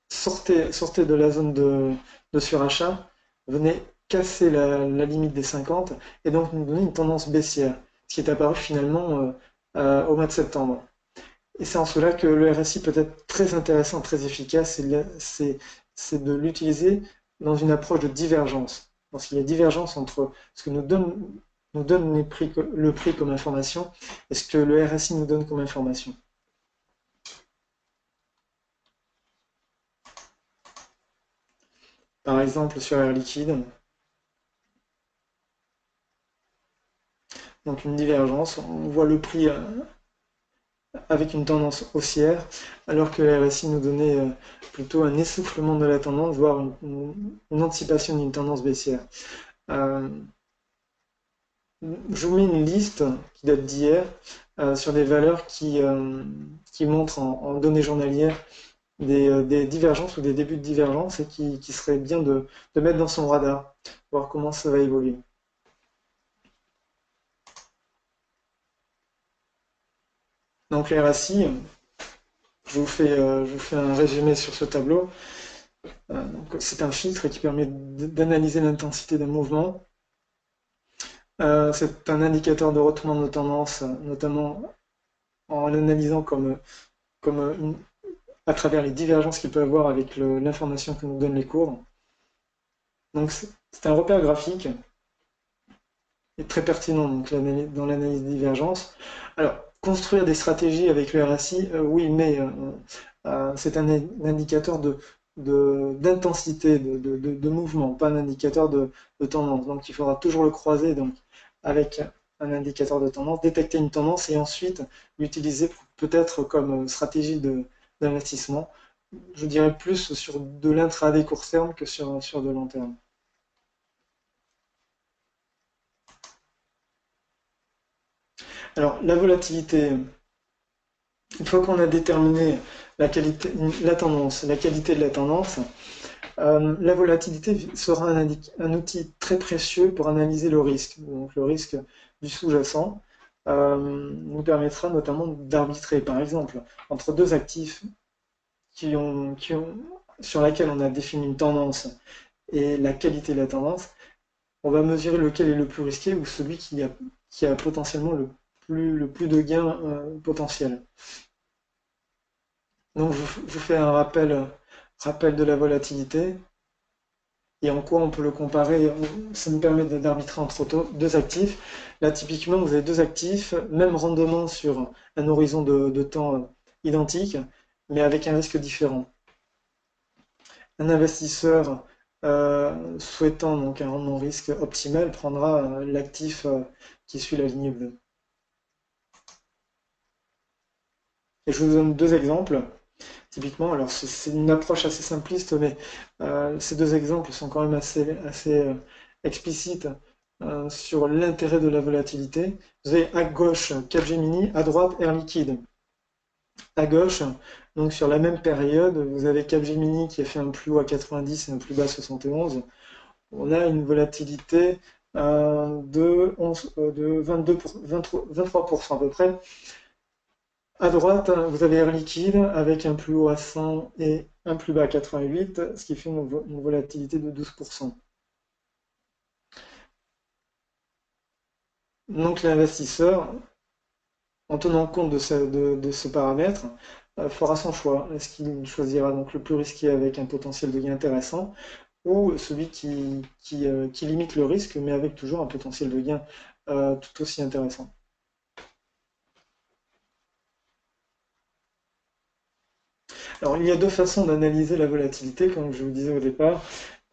sortait de la zone de surachat, venait casser la limite des 50 et donc nous donner une tendance baissière, ce qui est apparu finalement au mois de septembre. Et c'est en cela que le RSI peut être très intéressant, très efficace, c'est de l'utiliser dans une approche de divergence. Lorsqu'il y a divergence entre ce que nous donne le prix comme information et ce que le RSI nous donne comme information. Par exemple sur Air Liquide, donc une divergence, on voit le prix avec une tendance haussière, alors que le RSI nous donnait plutôt un essoufflement de la tendance, voire une anticipation d'une tendance baissière. Euh, je vous mets une liste qui date d'hier sur des valeurs qui montrent en données journalières des divergences ou des débuts de divergence et qui serait bien de mettre dans son radar, voir comment ça va évoluer. Donc les RSI, je vous fais un résumé sur ce tableau. C'est un filtre qui permet d'analyser l'intensité d'un mouvement. C'est un indicateur de retournement de tendance, notamment en l'analysant à travers les divergences qu'il peut avoir avec l'information que nous donnent les courbes. Donc c'est un repère graphique et très pertinent donc, dans l'analyse des divergences. Alors, construire des stratégies avec le RSI, oui, mais c'est un indicateur d'intensité de mouvement, pas un indicateur de tendance. Donc il faudra toujours le croiser donc, avec un indicateur de tendance, détecter une tendance et ensuite l'utiliser peut-être comme stratégie d'investissement. Je dirais plus sur de l'intraday court terme que sur de long terme. Alors la volatilité, une fois qu'on a déterminé la qualité, la tendance, la qualité de la tendance, la volatilité sera un outil très précieux pour analyser le risque. Donc le risque du sous-jacent nous permettra notamment d'arbitrer, par exemple, entre deux actifs sur lesquels on a défini une tendance et la qualité de la tendance. On va mesurer lequel est le plus risqué ou celui qui a potentiellement le plus de gains potentiels. Donc je vous fais un rappel de la volatilité et en quoi on peut le comparer. Ça me permet d'arbitrer entre deux actifs. Là, typiquement, vous avez deux actifs, même rendement sur un horizon de temps identique, mais avec un risque différent. Un investisseur souhaitant donc un rendement risque optimal prendra l'actif qui suit la ligne bleue. Et je vous donne deux exemples. Typiquement, alors c'est une approche assez simpliste, mais ces deux exemples sont quand même assez explicites sur l'intérêt de la volatilité. Vous avez à gauche Capgemini, à droite Air Liquide. À gauche, donc sur la même période, vous avez Capgemini qui a fait un plus haut à 90 et un plus bas à 71. On a une volatilité de 23% à peu près. À droite, vous avez Air Liquide avec un plus haut à 100 et un plus bas à 88, ce qui fait une volatilité de 12%. Donc l'investisseur, en tenant compte de ce paramètre, fera son choix. Est-ce qu'il choisira donc le plus risqué avec un potentiel de gain intéressant ou celui qui limite le risque mais avec toujours un potentiel de gain tout aussi intéressant. Alors, il y a deux façons d'analyser la volatilité, comme je vous disais au départ.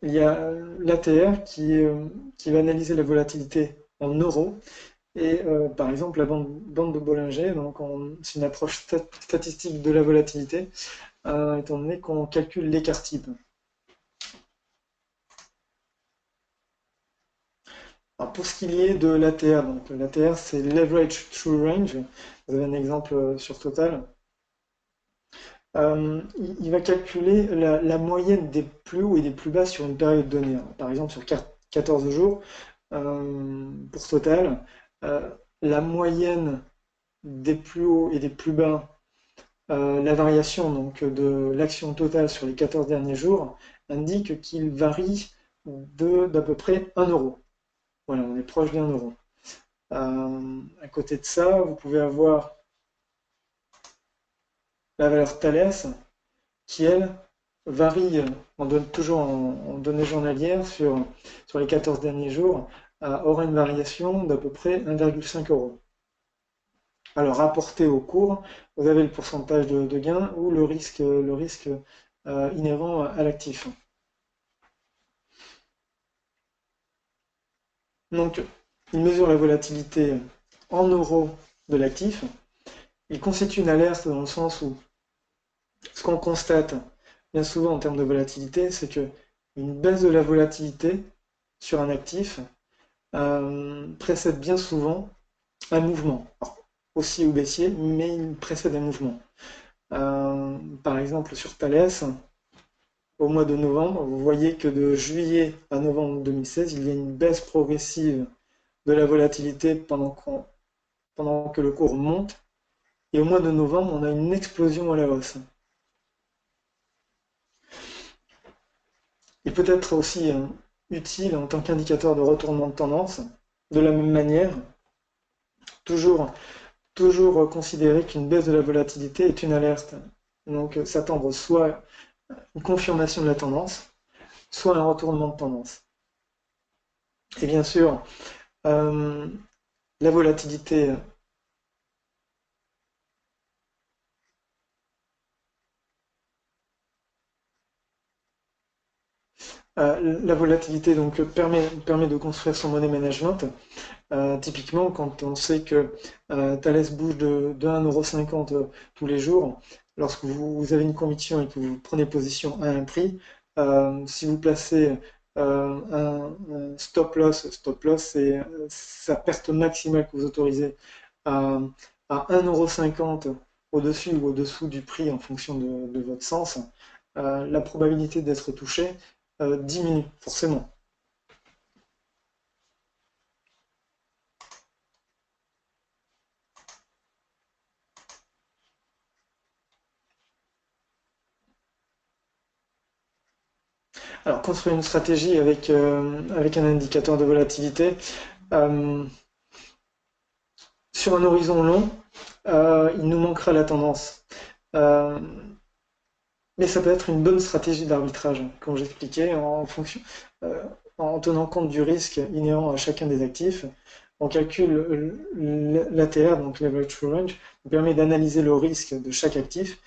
Il y a l'ATR qui va analyser la volatilité en euros. Et par exemple, la bande de Bollinger, donc c'est une approche statistique de la volatilité, étant donné qu'on calcule l'écart type. Alors, pour ce qui est de l'ATR, donc l'ATR c'est l'Average True Range. Vous avez un exemple sur Total. Il va calculer la moyenne des plus hauts et des plus bas sur une période donnée. Par exemple, sur 14 jours, pour Total, la moyenne des plus hauts et des plus bas, la variation donc, de l'action totale sur les 14 derniers jours indique qu'il varie d'à peu près 1 euro. Voilà, on est proche d'1 euro. À côté de ça, vous pouvez avoir la valeur Thales, qui, elle, varie toujours en données journalières sur les 14 derniers jours, aura une variation d'à peu près 1,5 euros. Alors, rapporté au cours, vous avez le pourcentage de gain ou le risque inhérent à l'actif. Donc, il mesure la volatilité en euros de l'actif il constitue une alerte dans le sens où ce qu'on constate bien souvent en termes de volatilité, c'est que une baisse de la volatilité sur un actif précède bien souvent un mouvement. Alors, aussi ou baissier, mais il précède un mouvement. Par exemple, sur Thales, au mois de novembre, vous voyez que de juillet à novembre 2016, il y a une baisse progressive de la volatilité pendant que le cours monte. Et au mois de novembre, on a une explosion à la hausse. Il peut être aussi utile en tant qu'indicateur de retournement de tendance, de la même manière, toujours, toujours considérer qu'une baisse de la volatilité est une alerte. Donc s'attendre soit une confirmation de la tendance, soit un retournement de tendance. Et bien sûr, la volatilité donc permet de construire son money management. Typiquement, quand on sait que Thales bouge de 1,50 € tous les jours, lorsque vous avez une conviction et que vous prenez position à un prix, si vous placez un stop loss c'est sa perte maximale que vous autorisez à, à 1,50 € au-dessus ou au-dessous du prix en fonction de votre sens, la probabilité d'être touché diminue forcément. Alors, construire une stratégie avec un indicateur de volatilité, euh, sur un horizon long, il nous manquera la tendance. Euh, mais ça peut être une bonne stratégie d'arbitrage, comme j'expliquais, en tenant compte du risque inhérent à chacun des actifs. On calcule l'ATR, donc Leverage True Range, qui permet d'analyser le risque de chaque actif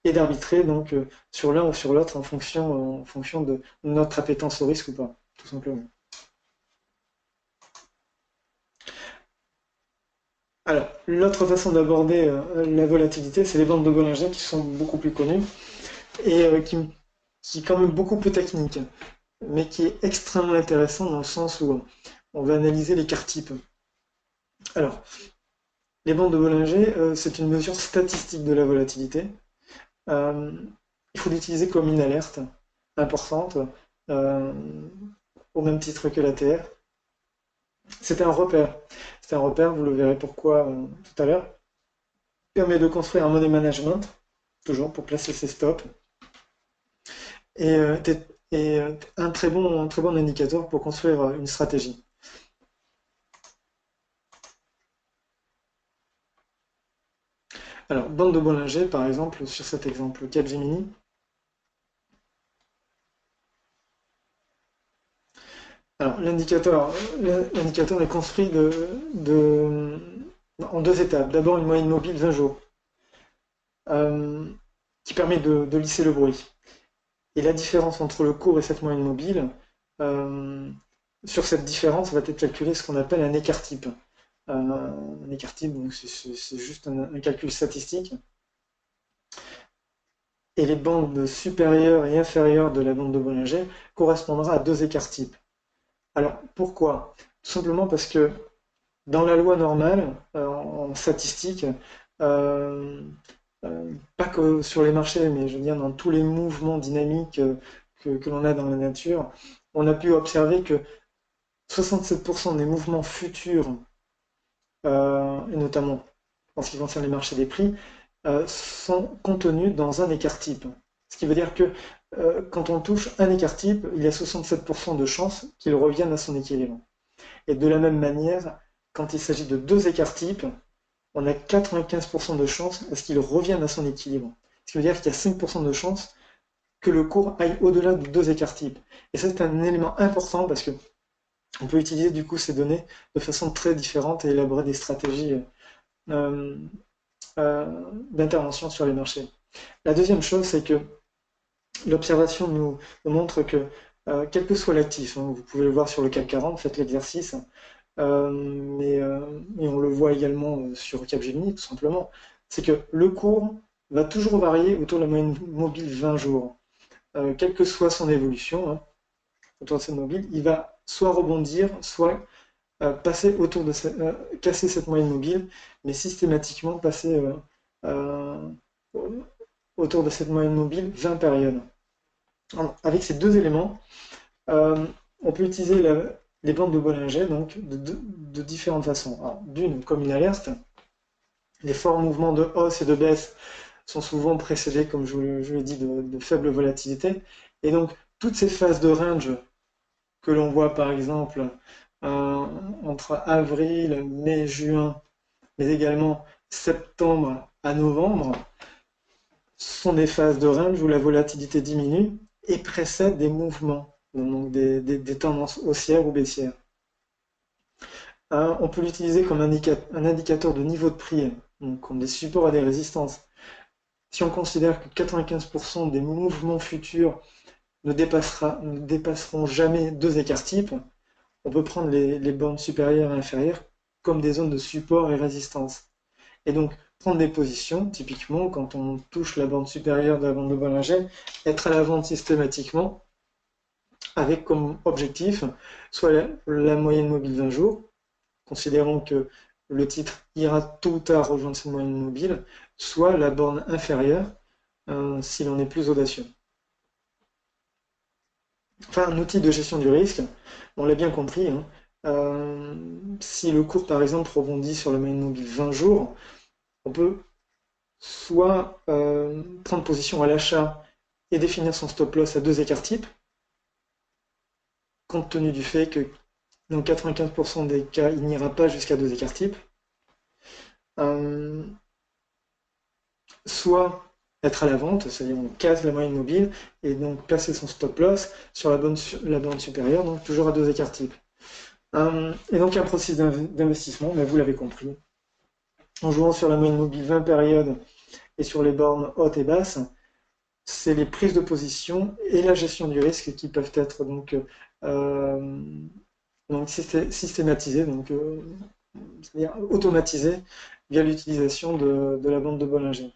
et d'arbitrer donc sur l'un ou sur l'autre en fonction de notre appétence au risque ou pas, tout simplement. Alors, l'autre façon d'aborder la volatilité, c'est les bandes de Bollinger qui sont beaucoup plus connues et qui est quand même beaucoup plus technique, mais qui est extrêmement intéressant dans le sens où on va analyser les quarts types. Alors, les bandes de Bollinger, c'est une mesure statistique de la volatilité. Euh, il faut l'utiliser comme une alerte importante, euh, au même titre que l'ATR. C'est un repère. C'est un repère, vous le verrez pourquoi tout à l'heure. Permet de construire un money management, toujours pour placer ses stops. Et, un très bon indicateur pour construire une stratégie. Alors, bande de Bollinger, par exemple, sur cet exemple Capgemini. Alors, l'indicateur est construit en deux étapes. D'abord, une moyenne mobile 20 jours, qui permet de lisser le bruit. Et la différence entre le cours et cette moyenne mobile, sur cette différence, va être calculé ce qu'on appelle un écart type. Un écart type, donc c'est juste un calcul statistique. Et les bandes supérieures et inférieures de la bande de Bollinger correspondra à deux écarts types. Alors pourquoi? Tout simplement parce que dans la loi normale, en statistique, pas que sur les marchés, mais je veux dire dans tous les mouvements dynamiques que l'on a dans la nature, on a pu observer que 67% des mouvements futurs, et notamment en ce qui concerne les marchés des prix, sont contenus dans un écart type. Ce qui veut dire que quand on touche un écart type, il y a 67% de chances qu'il revienne à son équilibre. Et de la même manière, quand il s'agit de deux écarts types, on a 95% de chances à ce qu'il revienne à son équilibre. Ce qui veut dire qu'il y a 5% de chances que le cours aille au-delà de deux écarts types. Et ça, c'est un élément important parce que on peut utiliser du coup ces données de façon très différente et élaborer des stratégies d'intervention sur les marchés. La deuxième chose, c'est que l'observation nous montre que, quel que soit l'actif, hein, vous pouvez le voir sur le CAC 40, faites l'exercice, mais on le voit également sur Capgemini, tout simplement, c'est que le cours va toujours varier autour de la moyenne mobile 20 jours. Quelle que soit son évolution, hein, autour de cette mobile, il va soit rebondir, soit passer autour de casser cette moyenne mobile, mais systématiquement passer autour de cette moyenne mobile 20 périodes. Alors, avec ces deux éléments, on peut utiliser les bandes de Bollinger donc, de différentes façons. D'une, comme une alerte, les forts mouvements de hausse et de baisse sont souvent précédés, comme je l'ai dit, de faible volatilité. Et donc, toutes ces phases de range que l'on voit par exemple entre avril, mai, juin, mais également septembre à novembre, sont des phases de range où la volatilité diminue et précède des mouvements, donc des tendances haussières ou baissières. On peut l'utiliser comme un indicateur de niveau de prix, donc comme des supports et des résistances. Si on considère que 95% des mouvements futurs ne dépasseront jamais deux écarts types, on peut prendre les bandes supérieures et inférieures comme des zones de support et résistance. Et donc, prendre des positions, typiquement, quand on touche la bande supérieure de la bande de Bollinger, être à la vente systématiquement, avec comme objectif soit la moyenne mobile 20 jours, considérons que le titre ira tôt ou tard rejoindre cette moyenne mobile, soit la borne inférieure, si l'on est plus audacieux. Enfin, un outil de gestion du risque, on l'a bien compris, hein, si le cours par exemple rebondit sur la moyenne mobile 20 jours, on peut soit prendre position à l'achat et définir son stop loss à deux écarts types, compte tenu du fait que dans 95% des cas, il n'ira pas jusqu'à deux écarts types, soit être à la vente, c'est-à-dire on casse la moyenne mobile et donc placer son stop loss sur la bande supérieure, donc toujours à deux écarts types. Et donc un processus d'investissement, mais vous l'avez compris, en jouant sur la moyenne mobile 20 périodes et sur les bornes hautes et basses, c'est les prises de position et la gestion du risque qui peuvent être donc systématisées, c'est-à-dire automatisées via l'utilisation de la bande de Bollinger.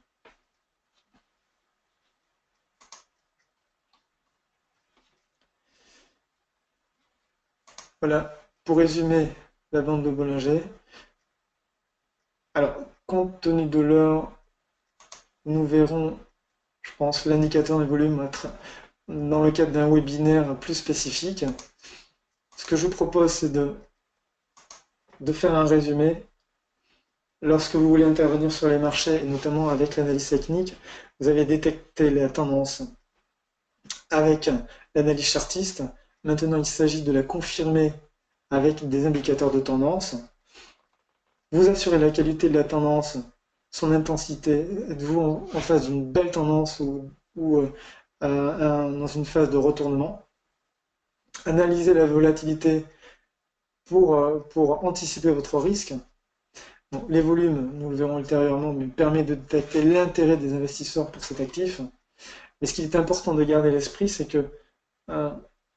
Voilà, pour résumer la bande de Bollinger. Alors, compte tenu de l'heure, nous verrons, je pense, l'indicateur des volumes dans le cadre d'un webinaire plus spécifique. Ce que je vous propose, c'est de faire un résumé. Lorsque vous voulez intervenir sur les marchés, et notamment avec l'analyse technique, vous avez détecté la tendance avec l'analyse chartiste. Maintenant, il s'agit de la confirmer avec des indicateurs de tendance. Vous assurez la qualité de la tendance, son intensité. Êtes-vous en face d'une belle tendance ou dans une phase de retournement? Analysez la volatilité pour anticiper votre risque. Bon, les volumes, nous le verrons ultérieurement, mais permet de détecter l'intérêt des investisseurs pour cet actif. Mais ce qu'il est important de garder à l'esprit, c'est que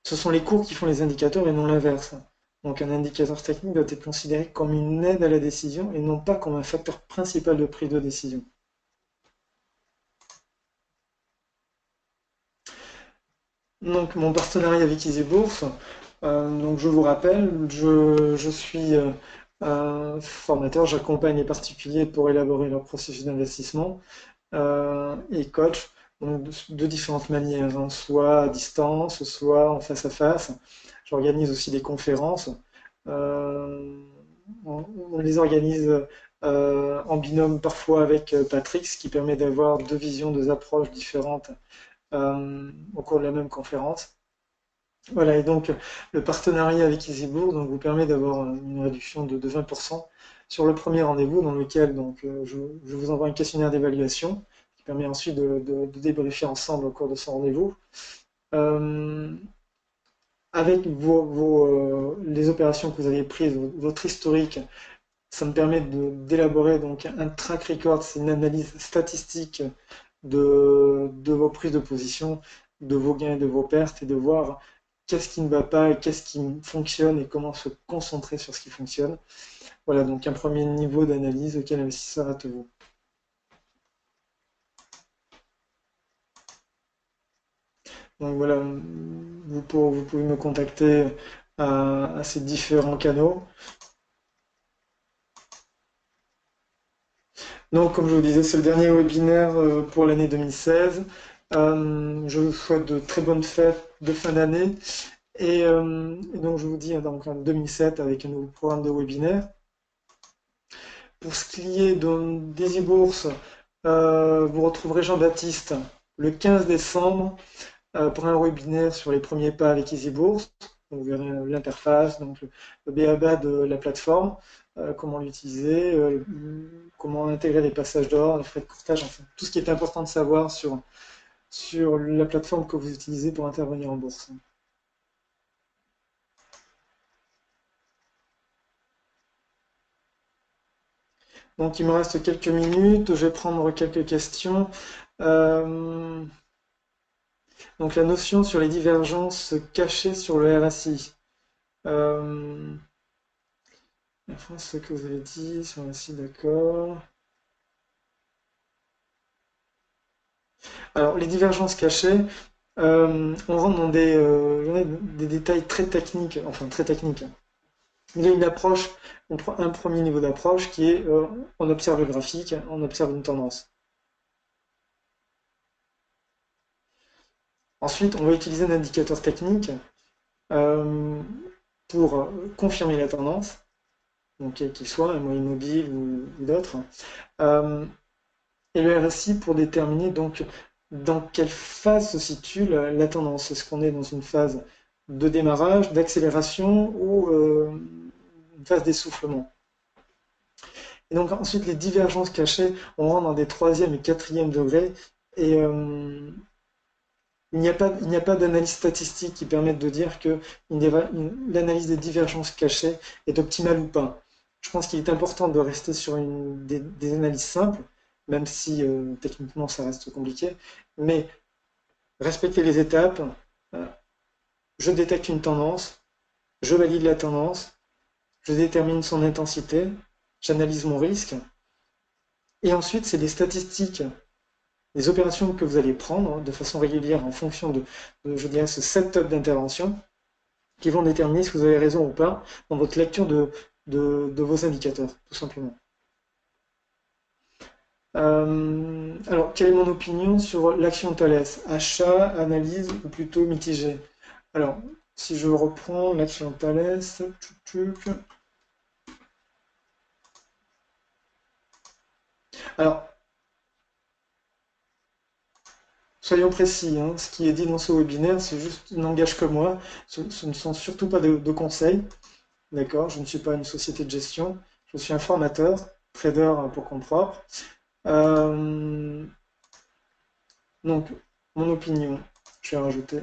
ce sont les cours qui font les indicateurs et non l'inverse. Donc un indicateur technique doit être considéré comme une aide à la décision et non pas comme un facteur principal de prise de décision. Donc mon partenariat avec EasyBourse, donc je vous rappelle, je suis formateur, j'accompagne les particuliers pour élaborer leur processus d'investissement et coach donc de différentes manières, hein, soit à distance, soit en face à face. J'organise aussi des conférences. On les organise en binôme parfois avec Patrick, ce qui permet d'avoir deux visions, deux approches différentes au cours de la même conférence. Voilà, et donc le partenariat avec EasyBourse donc, vous permet d'avoir une réduction de 20% sur le premier rendez-vous dans lequel donc, je vous envoie un questionnaire d'évaluation qui permet ensuite de débriefer ensemble au cours de ce rendez-vous. Avec les opérations que vous avez prises, votre historique, ça me permet d'élaborer donc un track record, c'est une analyse statistique de vos prises de position, de vos gains et de vos pertes, et de voir qu'est-ce qui ne va pas et qu'est-ce qui fonctionne et comment se concentrer sur ce qui fonctionne. Voilà, donc un premier niveau d'analyse auquel l'investisseur a vous. Donc voilà, vous pouvez me contacter à ces différents canaux. Donc, comme je vous disais, c'est le dernier webinaire pour l'année 2016. Je vous souhaite de très bonnes fêtes de fin d'année. Et donc, je vous dis donc, en 2007 avec un nouveau programme de webinaire. Pour ce qui est des e-bourses, vous retrouverez Jean-Baptiste le 15 décembre pour un webinaire sur les premiers pas avec EasyBourse. Vous verrez l'interface, donc le b.a.-ba de la plateforme, comment l'utiliser, comment intégrer les passages d'ordre, les frais de courtage, enfin tout ce qui est important de savoir sur la plateforme que vous utilisez pour intervenir en bourse. Donc il me reste quelques minutes, je vais prendre quelques questions. Euh, donc la notion sur les divergences cachées sur le RSI. Euh, enfin, ce que vous avez dit sur le RSI, d'accord. Alors les divergences cachées, on rentre dans des détails très techniques, enfin très techniques. Il y a une approche, un premier niveau d'approche qui est on observe le graphique, on observe une tendance. Ensuite, on va utiliser un indicateur technique euh, pour confirmer la tendance, donc qu'il soit un moyen mobile ou d'autres, euh, et le RSI pour déterminer donc dans quelle phase se situe la tendance. Est-ce qu'on est dans une phase de démarrage, d'accélération ou une phase d'essoufflement? Et donc ensuite les divergences cachées, on rentre dans des troisième et quatrième degrés et il n'y a pas d'analyse statistique qui permette de dire que l'analyse des divergences cachées est optimale ou pas. Je pense qu'il est important de rester sur des analyses simples, même si techniquement ça reste compliqué, mais respecter les étapes. euh, Je détecte une tendance, je valide la tendance, je détermine son intensité, j'analyse mon risque, et ensuite c'est des statistiques, des opérations que vous allez prendre de façon régulière en fonction je dirais, ce setup d'intervention qui vont déterminer si vous avez raison ou pas dans votre lecture de vos indicateurs, tout simplement. Alors, quelle est mon opinion sur l'action Thales? Achat, analyse ou plutôt mitigé? Alors, si je reprends l'action Thales, alors, soyons précis, hein, ce qui est dit dans ce webinaire, c'est juste n'engage que moi. Ce ne sont surtout pas de conseils, d'accord? Je ne suis pas une société de gestion. Je suis un formateur, trader pour compte propre. Euh, donc, mon opinion, je vais rajouter.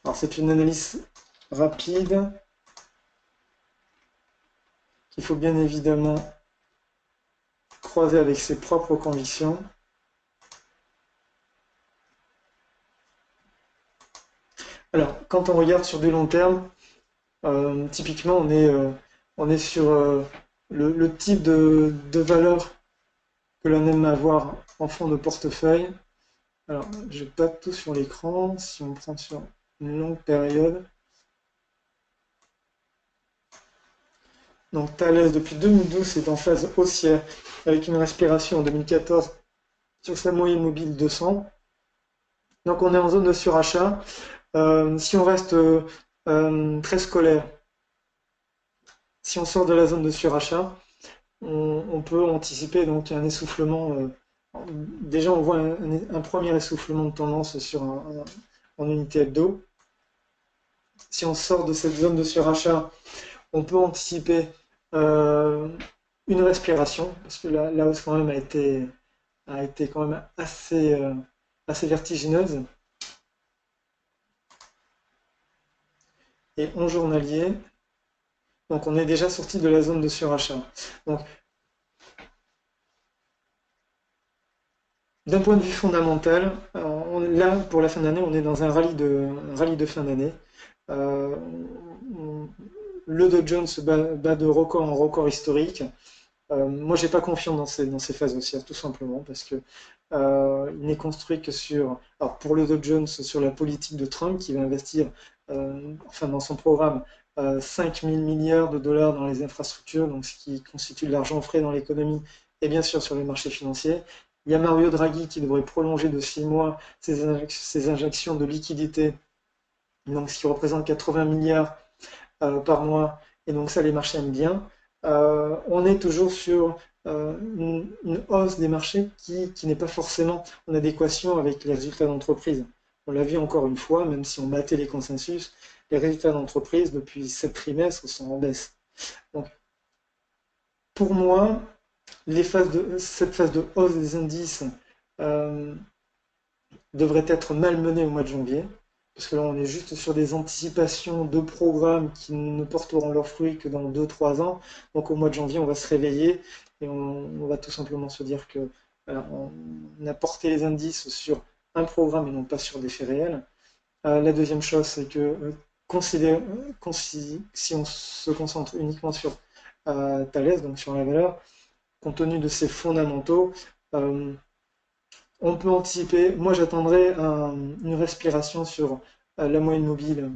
Alors, c'est une analyse rapide qu'il faut bien évidemment croiser avec ses propres convictions. Alors, quand on regarde sur du long terme, typiquement, on est sur le type de valeur que l'on aime avoir en fond de portefeuille. Alors, je n'ai pas tout sur l'écran. Si on prend sur une longue période. Donc, Thales, depuis 2012, est en phase haussière avec une respiration en 2014 sur sa moyenne mobile 200. Donc, on est en zone de surachat. Si on reste très scolaire, si on sort de la zone de surachat, on peut anticiper donc un essoufflement. Déjà, on voit un premier essoufflement de tendance en unité hebdo. Si on sort de cette zone de surachat, on peut anticiper euh, une respiration, parce que la hausse quand même a été quand même assez vertigineuse. Et en journalier, donc on est déjà sorti de la zone de surachat. Donc d'un point de vue fondamental, là pour la fin d'année, on est dans un rallye de fin d'année. Euh, le Dow Jones bat de record en record historique. Moi, j'ai pas confiance dans ces phases haussières, tout simplement, parce que il n'est construit que sur, alors pour le Dow Jones, sur la politique de Trump, qui va investir, enfin dans son programme, 5 000 milliards de dollars dans les infrastructures, donc ce qui constitue de l'argent frais dans l'économie, et bien sûr sur les marchés financiers. Il y a Mario Draghi qui devrait prolonger de 6 mois ses injections de liquidités, donc ce qui représente 80 milliards par mois, et donc ça les marchés aiment bien. On est toujours sur une hausse des marchés qui n'est pas forcément en adéquation avec les résultats d'entreprise. On l'a vu encore une fois, même si on battait les consensus, les résultats d'entreprise depuis 7 trimestres sont en baisse. Donc, pour moi, cette phase de hausse des indices devrait être malmenée au mois de janvier, parce que là on est juste sur des anticipations de programmes qui ne porteront leurs fruits que dans 2-3 ans. Donc au mois de janvier, on va se réveiller et on va tout simplement se dire que on a porté les indices sur un programme et non pas sur des faits réels. La deuxième chose, c'est que si on se concentre uniquement sur Thales, donc sur la valeur, compte tenu de ses fondamentaux, on peut anticiper. Moi, j'attendrai une respiration sur la moyenne mobile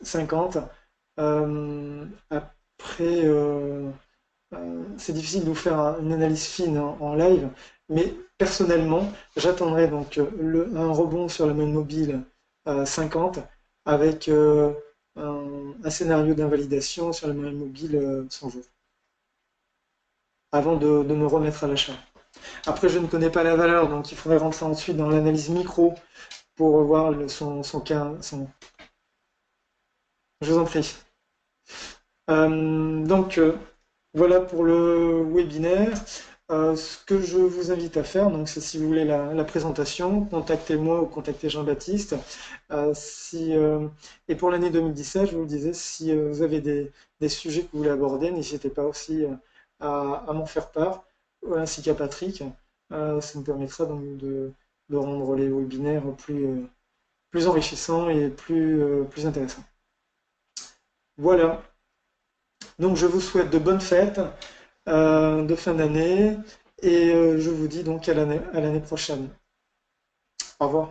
50. Après, c'est difficile de vous faire une analyse fine en live, mais personnellement, j'attendrai donc un rebond sur la moyenne mobile 50 avec un scénario d'invalidation sur la moyenne mobile 100 jours, avant de me remettre à l'achat. Après, je ne connais pas la valeur, donc il faudrait rentrer ensuite dans l'analyse micro pour voir son cas. Je vous en prie. Donc, voilà pour le webinaire. Ce que je vous invite à faire, donc, c'est si vous voulez la présentation, contactez-moi ou contactez Jean-Baptiste. Et pour l'année 2017, je vous le disais, si vous avez des sujets que vous voulez aborder, n'hésitez pas aussi à m'en faire part, ainsi qu'à Patrick. Ça nous permettra donc de rendre les webinaires plus enrichissants et plus intéressants. Voilà. Donc je vous souhaite de bonnes fêtes de fin d'année et je vous dis donc à l'année prochaine. Au revoir.